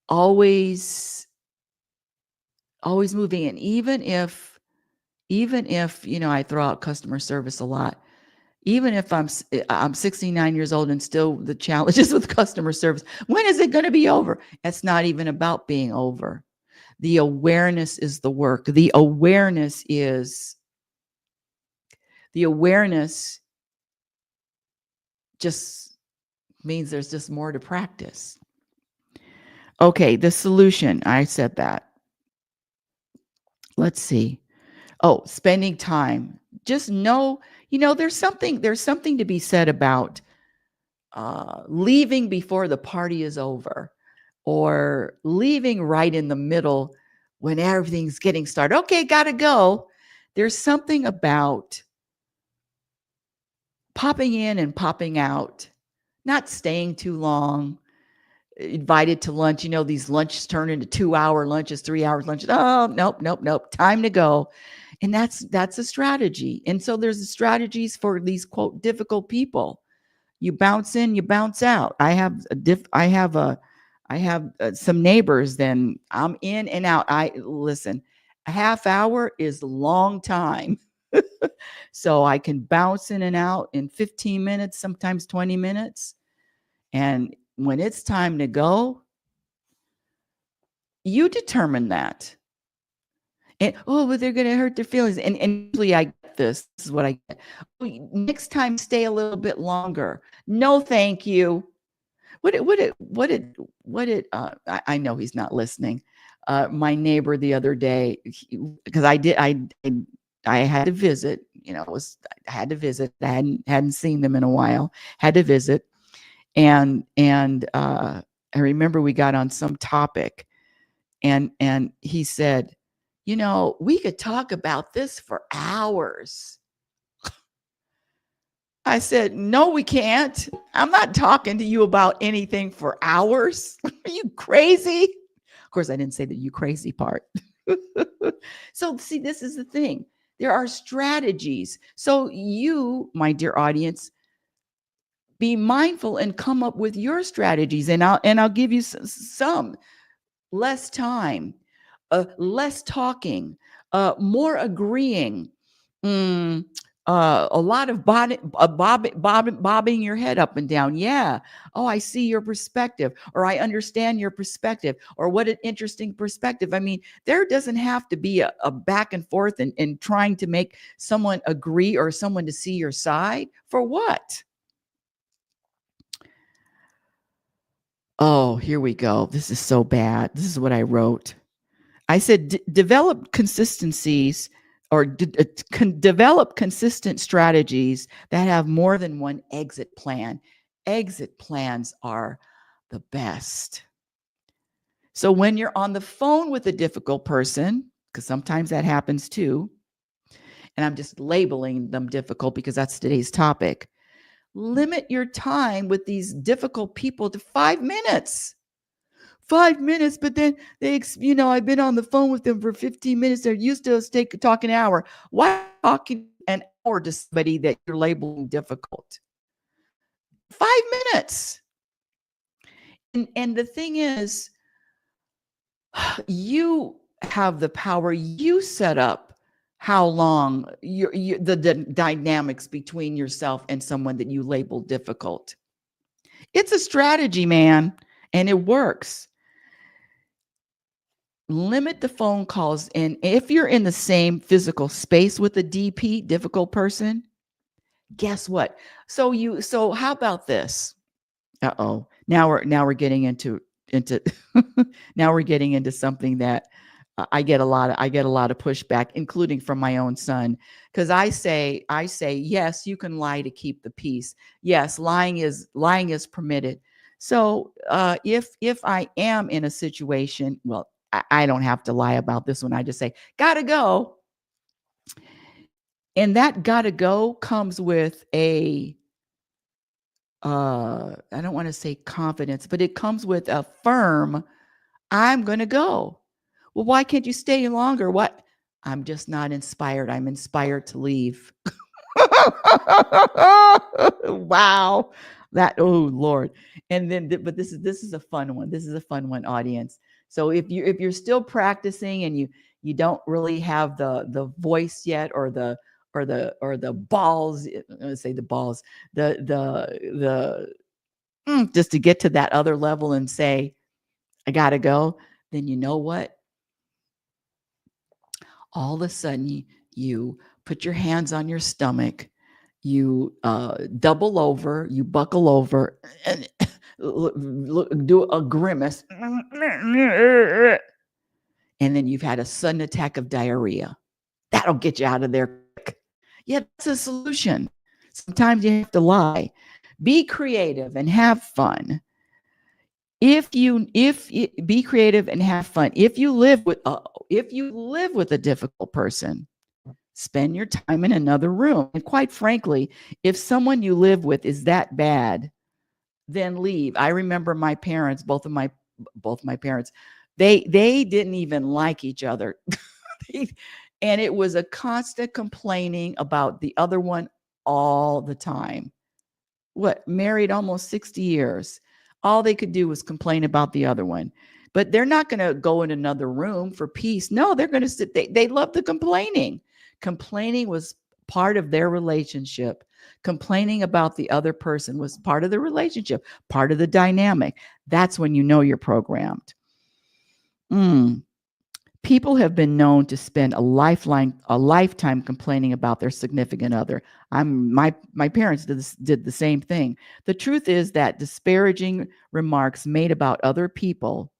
And even if I throw out customer service a lot, even if I'm 69 years old and still the challenges with customer service, when is it going to be over? It's not even about being over. The awareness is the work. The awareness just means there's just more to practice. Okay, the solution. I said that. Let's see. Oh, spending time. Just know, there's something to be said about leaving before the party is over, or leaving right in the middle when everything's getting started. Okay, gotta go. There's something about popping in and popping out, not staying too long. Invited to lunch, these lunches turn into 2-hour lunches, 3 hour lunches. Oh, nope, nope, nope. Time to go. And that's a strategy. And so there's strategies for these quote difficult people. You bounce in, you bounce out. I have some neighbors, then I'm in and out. I listen, a half hour is a long time. So I can bounce in and out in 15 minutes, sometimes 20 minutes. And when it's time to go, you determine that. And but they're going to hurt their feelings. And usually I get this. This is what I get. "Oh, next time, stay a little bit longer." No, thank you. I know he's not listening. My neighbor the other day, because I had to visit. I had to visit. I hadn't seen them in a while. Had to visit, and I remember we got on some topic, and he said, we could talk about this for hours. I said, no, we can't. I'm not talking to you about anything for hours. Are you crazy? Of course, I didn't say the "you crazy" part. So, see, this is the thing. There are strategies. So, you, my dear audience, be mindful and come up with your strategies. And I'll give you some. Less time, less talking, more agreeing, mm, a lot of bobbing your head up and down. Yeah. Oh, I see your perspective, or I understand your perspective, or what an interesting perspective. I mean, there doesn't have to be a back and forth and trying to make someone agree or someone to see your side. For what? Oh, here we go. This is so bad. This is what I wrote. I said, develop consistencies, or develop consistent strategies that have more than one exit plan. Exit plans are the best. So when you're on the phone with a difficult person, because sometimes that happens too, and I'm just labeling them difficult because that's today's topic, limit your time with these difficult people to 5 minutes. 5 minutes, but then I've been on the phone with them for 15 minutes. They're used to us talking an hour. Why talking an hour to somebody that you're labeling difficult? 5 minutes. And the thing is, you have the power. You set up how long the dynamics between yourself and someone that you label difficult. It's a strategy, man, and it works. Limit the phone calls. And if you're in the same physical space with a DP, difficult person, guess what? So how about this? Uh-oh. Now we're getting into now we're getting into something that I get a lot of pushback, including from my own son, because I say yes, you can lie to keep the peace. Yes, lying is permitted. So if I am in a situation, well, I don't have to lie about this one. I just say gotta go, and that gotta go comes with a I don't want to say confidence, but it comes with a firm, I'm going to go. Well, why can't you stay longer? What? I'm just not inspired. I'm inspired to leave. Wow. Oh Lord. And then, but this is a fun one. This is a fun one, audience. So if you're still practicing and you don't really have the voice yet, or the balls, let's say the balls, just to get to that other level and say, I gotta go, then you know what? All of a sudden you put your hands on your stomach, you double over, you buckle over, and do a grimace, and then you've had a sudden attack of diarrhea. That'll get you out of there quick. Yeah, that's a solution. Sometimes you have to lie. Be creative and have fun. Be creative and have fun. If you live with a difficult person, spend your time in another room. And quite frankly, if someone you live with is that bad, then leave. I remember my parents, both of my parents, they didn't even like each other. And it was a constant complaining about the other one all the time. Married almost 60 years. All they could do was complain about the other one. But they're not going to go in another room for peace. No, they're going to sit. They love the complaining. Complaining was part of their relationship. Complaining about the other person was part of the relationship, part of the dynamic. That's when you know you're programmed. People have been known to spend a lifetime complaining about their significant other. My parents did the same thing. The truth is that disparaging remarks made about other people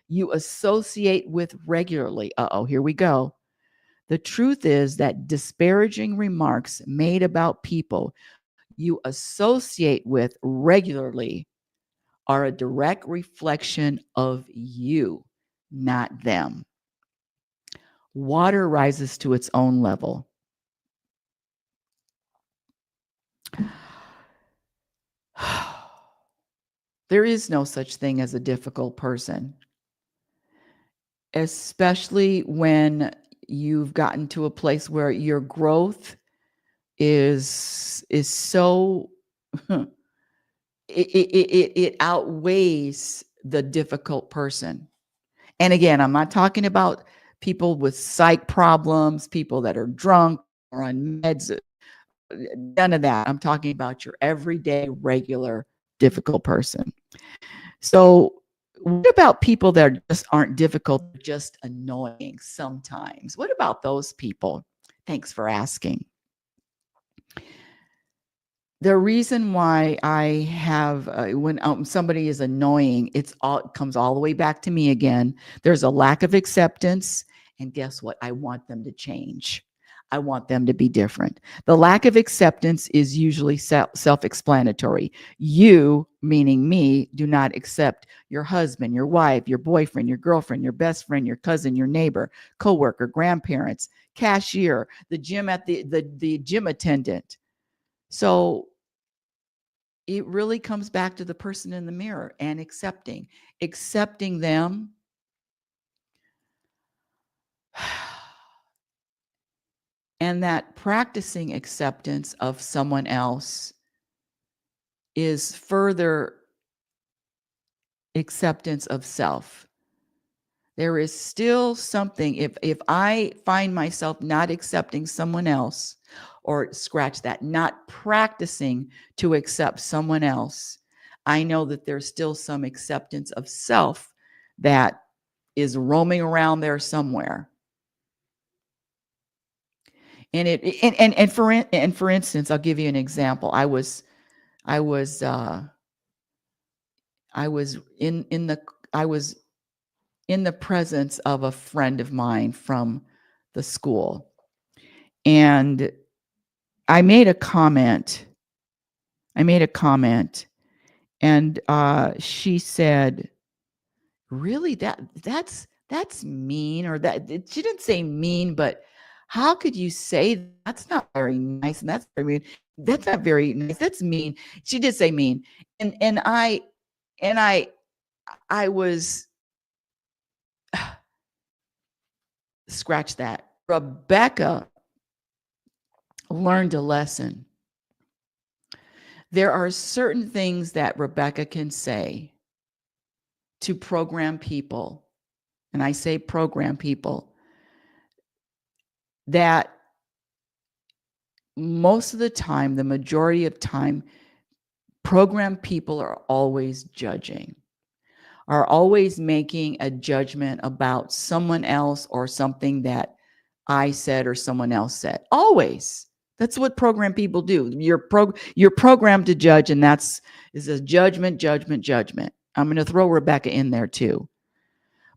you associate with regularly. Here we go. The truth is that disparaging remarks made about people you associate with regularly are a direct reflection of you, not them. Water rises to its own level. There is no such thing as a difficult person, especially when you've gotten to a place where your growth is so it outweighs the difficult person. And again, I'm not talking about people with psych problems, people that are drunk or on meds. None of that. I'm talking about your everyday, regular, difficult person. So what about people that just aren't difficult, just annoying sometimes? What about those people? Thanks for asking. The reason why I have when somebody is annoying, it comes all the way back to me again. There's a lack of acceptance, and guess what? I want them to change. I want them to be different. The lack of acceptance is usually self-explanatory. You, meaning me, do not accept your husband, your wife, your boyfriend, your girlfriend, your best friend, your cousin, your neighbor, coworker, grandparents, cashier, the gym the gym attendant. So it really comes back to the person in the mirror and accepting them. And that practicing acceptance of someone else is further acceptance of self. There is still something, if I find myself not accepting someone else, or scratch that, not practicing to accept someone else, I know that there's still some acceptance of self that is roaming around there somewhere. And for instance, I'll give you an example. I was in the presence of a friend of mine from the school, and I made a comment, and she said, "Really, that's mean," or that she didn't say mean, but how could you say that? That's not very nice, and that's very mean. That's not very nice. That's mean. She did say mean, and I was scratch that. Rebecca learned a lesson. There are certain things that Rebecca can say to program people, and I say program people, that most of the time, the majority of time, program people are always judging, are always making a judgment about someone else or something that I said or someone else said. Always. That's what program people do. You're programmed to judge, and is a judgment. I'm going to throw Rebecca in there too.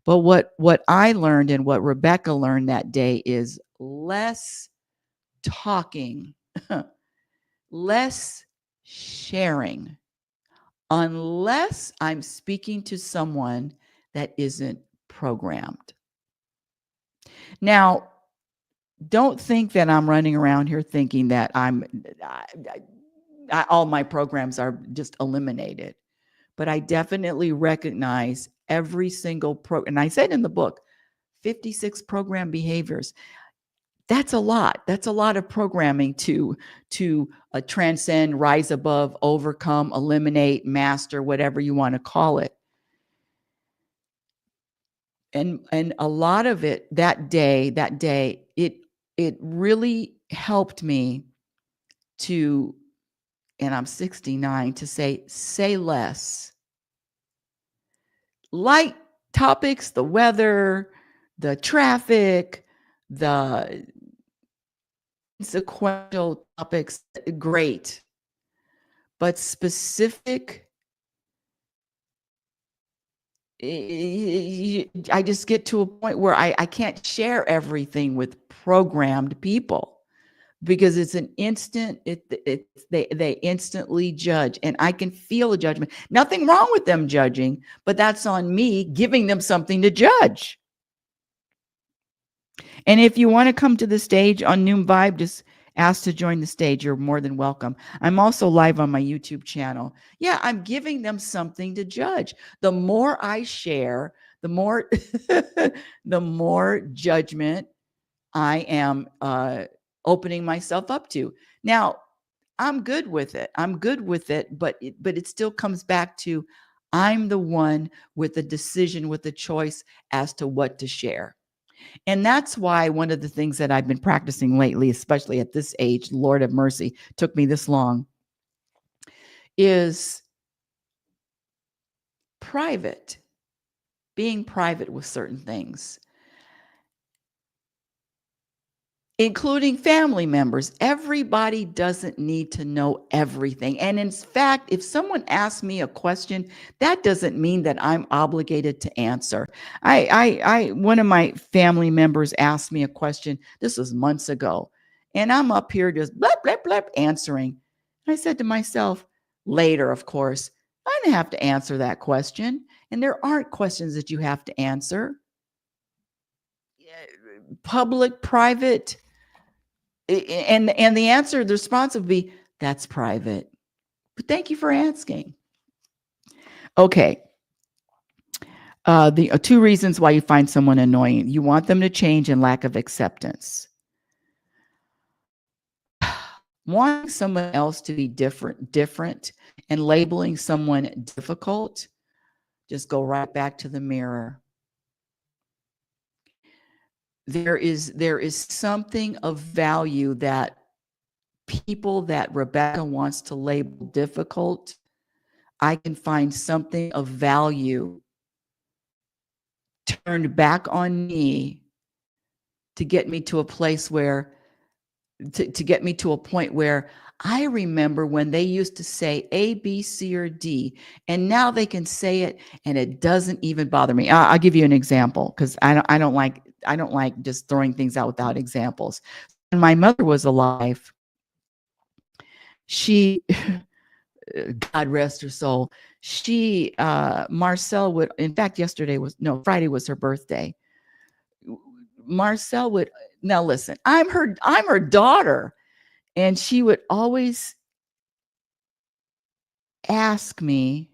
But what I learned and what Rebecca learned that day is less talking, less sharing, unless I'm speaking to someone that isn't programmed. Now, don't think that I'm running around here thinking that all my programs are just eliminated. But I definitely recognize every single and I said in the book, 56 program behaviors. That's a lot. That's a lot of programming to transcend, rise above, overcome, eliminate, master, whatever you want to call it. And a lot of it that day, it really helped me to, and I'm 69, to say less. Light topics, the weather, the traffic, the sequential topics, great. But specific, I just get to a point where I can't share everything with programmed people because it's an instant, they instantly judge, and I can feel a judgment. Nothing wrong with them judging, but that's on me giving them something to judge. And if you want to come to the stage on Noom Vibe, just ask to join the stage. You're more than welcome. I'm also live on my YouTube channel. Yeah, I'm giving them something to judge. The more I share, the more the more judgment I am opening myself up to. Now, I'm good with it. But it still comes back to I'm the one with the decision, with the choice as to what to share. And that's why one of the things that I've been practicing lately, especially at this age, Lord have mercy, took me this long, is being private with certain things, including family members. Everybody doesn't need to know everything. And in fact, if someone asks me a question, that doesn't mean that I'm obligated to answer. One of my family members asked me a question. This was months ago. And I'm up here just blah, blah, blah, answering. And I said to myself, later, of course, I didn't have to answer that question. And there aren't questions that you have to answer. Public, private, and the answer, the response would be, that's private. But thank you for asking. Okay. The 2 reasons why you find someone annoying. You want them to change and lack of acceptance. Wanting someone else to be different and labeling someone difficult, just go right back to the mirror. There is something of value that people that Rebecca wants to label difficult, I can find something of value turned back on me to get me to a place where, to get me to a point where I remember when they used to say A, B, C, or D, and now they can say it and it doesn't even bother me. I'll give you an example because I don't like just throwing things out without examples. When my mother was alive, she, God rest her soul, she, Marcel would, in fact, Friday was her birthday. Marcel would, now listen, I'm her daughter. And she would always ask me,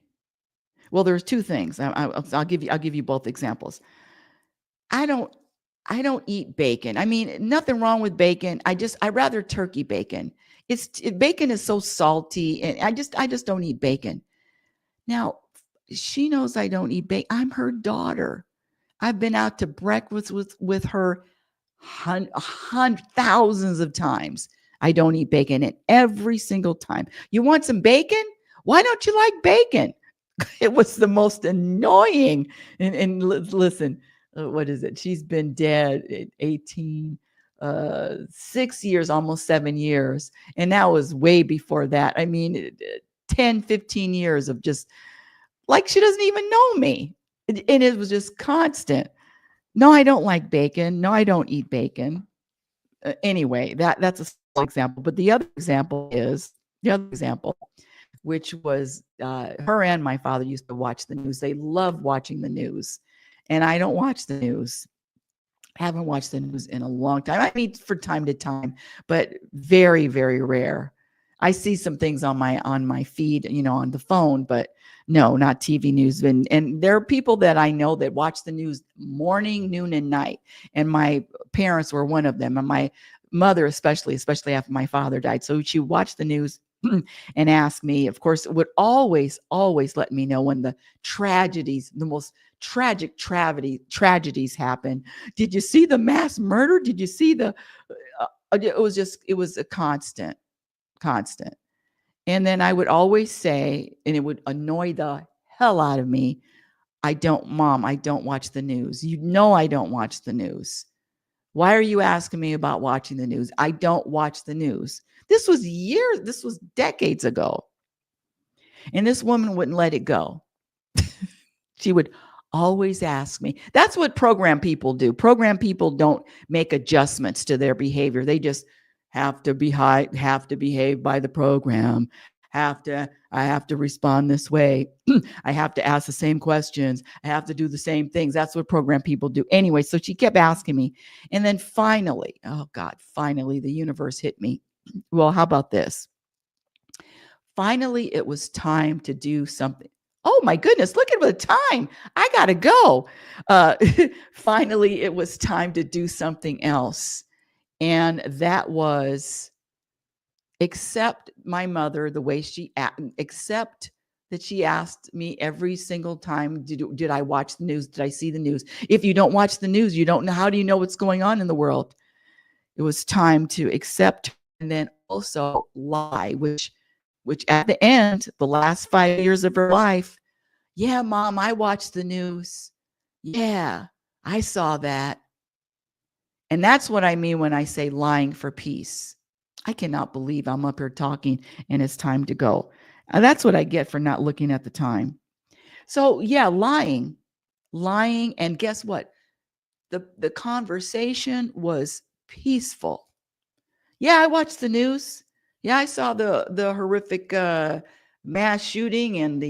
well, there's 2 things. I'll give you both examples. I don't eat bacon. I mean, nothing wrong with bacon. I rather turkey bacon. Bacon is so salty, and I just don't eat bacon. Now, she knows I don't eat bacon. I'm her daughter. I've been out to breakfast with her thousands of times. I don't eat bacon, and every single time. You want some bacon? Why don't you like bacon? It was the most annoying. And listen, what is it? She's been dead at 18, 6 years, almost 7 years. And that was way before that. I mean, 10, 15 years of just like she doesn't even know me. And it was just constant. No, I don't like bacon. No, I don't eat bacon. Anyway, that's a small example. But the other example, which was her and my father used to watch the news. They love watching the news. And I don't watch the news. I haven't watched the news in a long time. I mean, for time to time, but very, very rare. I see some things on my feed, on the phone, but no, not TV news. And there are people that I know that watch the news morning, noon, and night. And my parents were one of them. And my mother, especially after my father died. So she watched the news and asked me, of course, would always, always let me know when the most tragic tragedies happen. Did you see the mass murder? Did you see it was a constant. And then I would always say, and it would annoy the hell out of me, Mom, I don't watch the news. You know I don't watch the news. Why are you asking me about watching the news? I don't watch the news. This was decades ago. And this woman wouldn't let it go. She would always ask me. That's what program people do. Program people don't make adjustments to their behavior. They just have to behave by the program. I have to respond this way. I have to ask the same questions. I have to do the same things. That's what program people do. Anyway, so she kept asking me. And then finally, the universe hit me. Well, how about this? Finally, it was time to do something. Oh my goodness, look at the time. I got to go. Finally, it was time to do something else. And that was accept my mother the way accept that she asked me every single time, did I watch the news? Did I see the news? If you don't watch the news, you don't know, how do you know what's going on in the world? It was time to accept and then also lie, which at the end, the last 5 years of her life, yeah, Mom, I watched the news. Yeah, I saw that. And that's what I mean when I say lying for peace. I cannot believe I'm up here talking and it's time to go. And that's what I get for not looking at the time. So yeah, lying. And guess what? The conversation was peaceful. Yeah, I watched the news. Yeah, I saw the horrific mass shooting and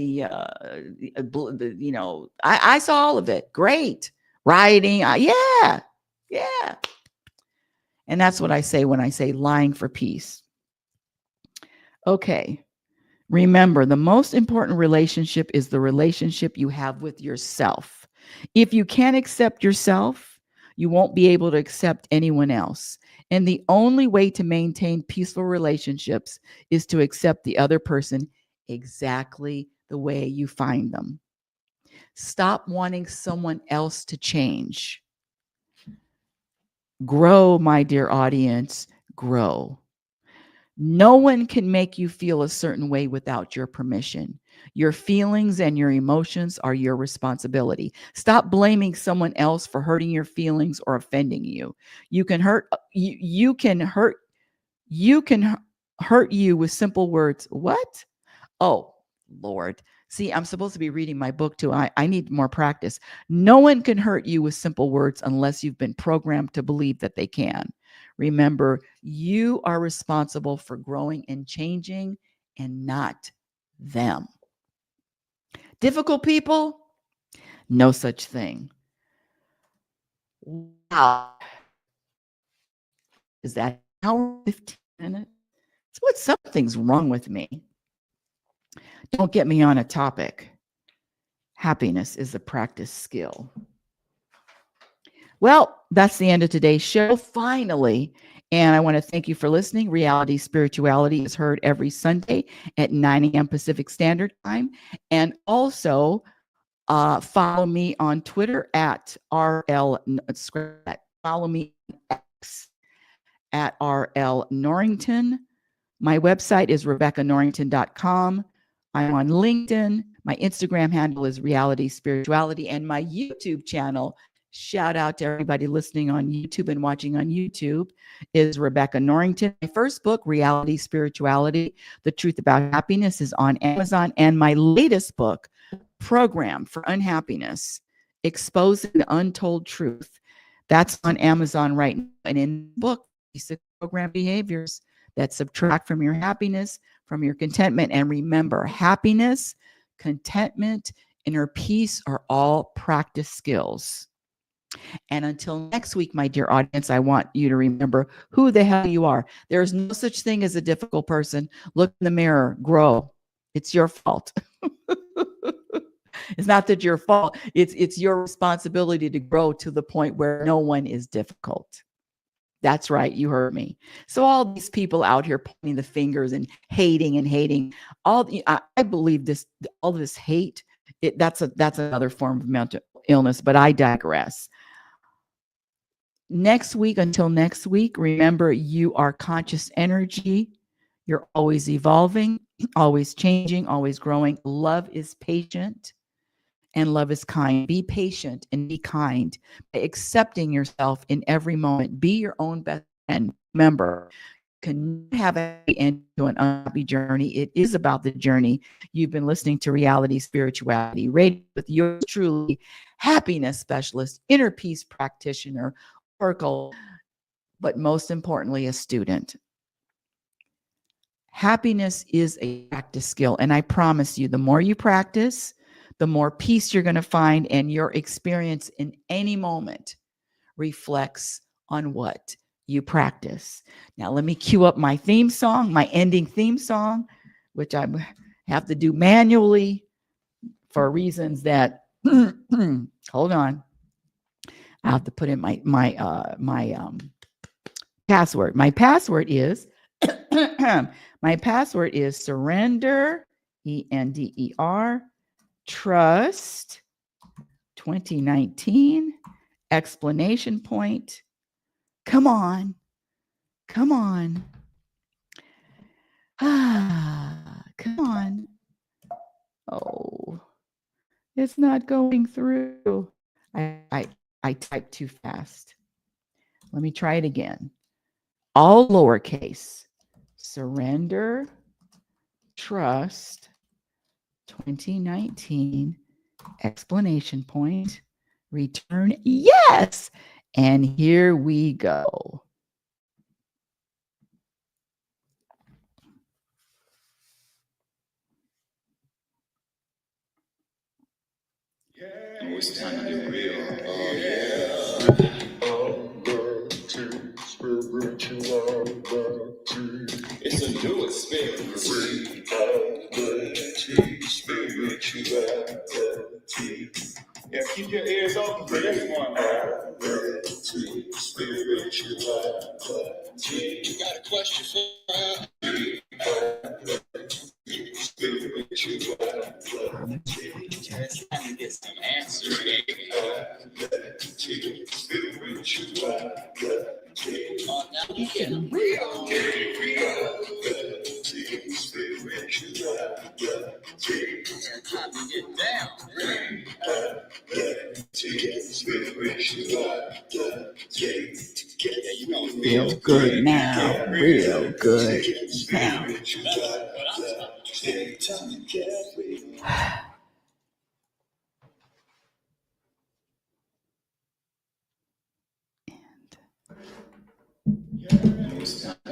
I saw all of it. Great. Rioting. Yeah. And that's what I say when I say lying for peace. Okay. Remember, the most important relationship is the relationship you have with yourself. If you can't accept yourself, you won't be able to accept anyone else. And the only way to maintain peaceful relationships is to accept the other person exactly the way you find them. Stop wanting someone else to change. Grow, my dear audience, grow. No one can make you feel a certain way without your permission. Your feelings and your emotions are your responsibility. Stop blaming someone else for hurting your feelings or offending you. You can hurt you with simple words. What? Oh, Lord. See, I'm supposed to be reading my book too. I need more practice. No one can hurt you with simple words unless you've been programmed to believe that they can. Remember, you are responsible for growing and changing and not them. Difficult people? No such thing. Wow. Is that an hour 15 minutes? It's what something's wrong with me. Don't get me on a topic. Happiness is a practice skill. Well, that's the end of today's show, finally. And I want to thank you for listening. Reality Spirituality is heard every Sunday at 9 a.m. Pacific Standard Time. And also follow me on Twitter at follow me at RL Norrington. My website is RebeccaNorrington.com. I'm on LinkedIn. My Instagram handle is Reality Spirituality, and my YouTube channel, shout out to everybody listening on YouTube and watching on YouTube, is Rebecca Norrington. My first book, Reality Spirituality, The Truth About Happiness, is on Amazon. And my latest book, Program for Unhappiness, Exposing the Untold Truth. That's on Amazon right now. And in the book, 6 program behaviors that subtract from your happiness, from your contentment. And remember, happiness, contentment, inner peace are all practice skills. And until next week, my dear audience, I want you to remember who the hell you are. There is no such thing as a difficult person. Look in the mirror, grow. It's your fault. It's not that your fault. It's your responsibility to grow to the point where no one is difficult. That's right. You heard me. So all these people out here pointing the fingers and hating, I believe this, all this hate, that's another form of mental illness, but I digress. Until next week, remember you are conscious energy. You're always evolving, always changing, always growing. Love is patient and love is kind. Be patient and be kind by accepting yourself in every moment. Be your own best friend. Remember, you can have an end to an unhappy journey. It is about the journey. You've been listening to Reality Spirituality Radio with yours truly, happiness specialist, inner peace practitioner, oracle, but most importantly, a student. Happiness is a practice skill. And I promise you, the more you practice, the more peace you're going to find, and your experience in any moment reflects on what you practice. Now, let me cue up my theme song, my ending theme song, which I have to do manually for reasons that, hold on. I have to put in my password. My password is surrender, ENDER, trust 2019, explanation point. Come on. Come on. Come on. Oh, it's not going through. I typed too fast. Let me try it again. All lowercase. Surrender, trust, 2019, explanation point, return, yes! And here we go. Oh, it's time to get real. Oh, yeah. It's a new experience. Yeah, keep your ears open for this one. You got a question for It's time to get some answers. Now we getting real. It's time to get down. Yeah, you know, Feel good now, real good now. And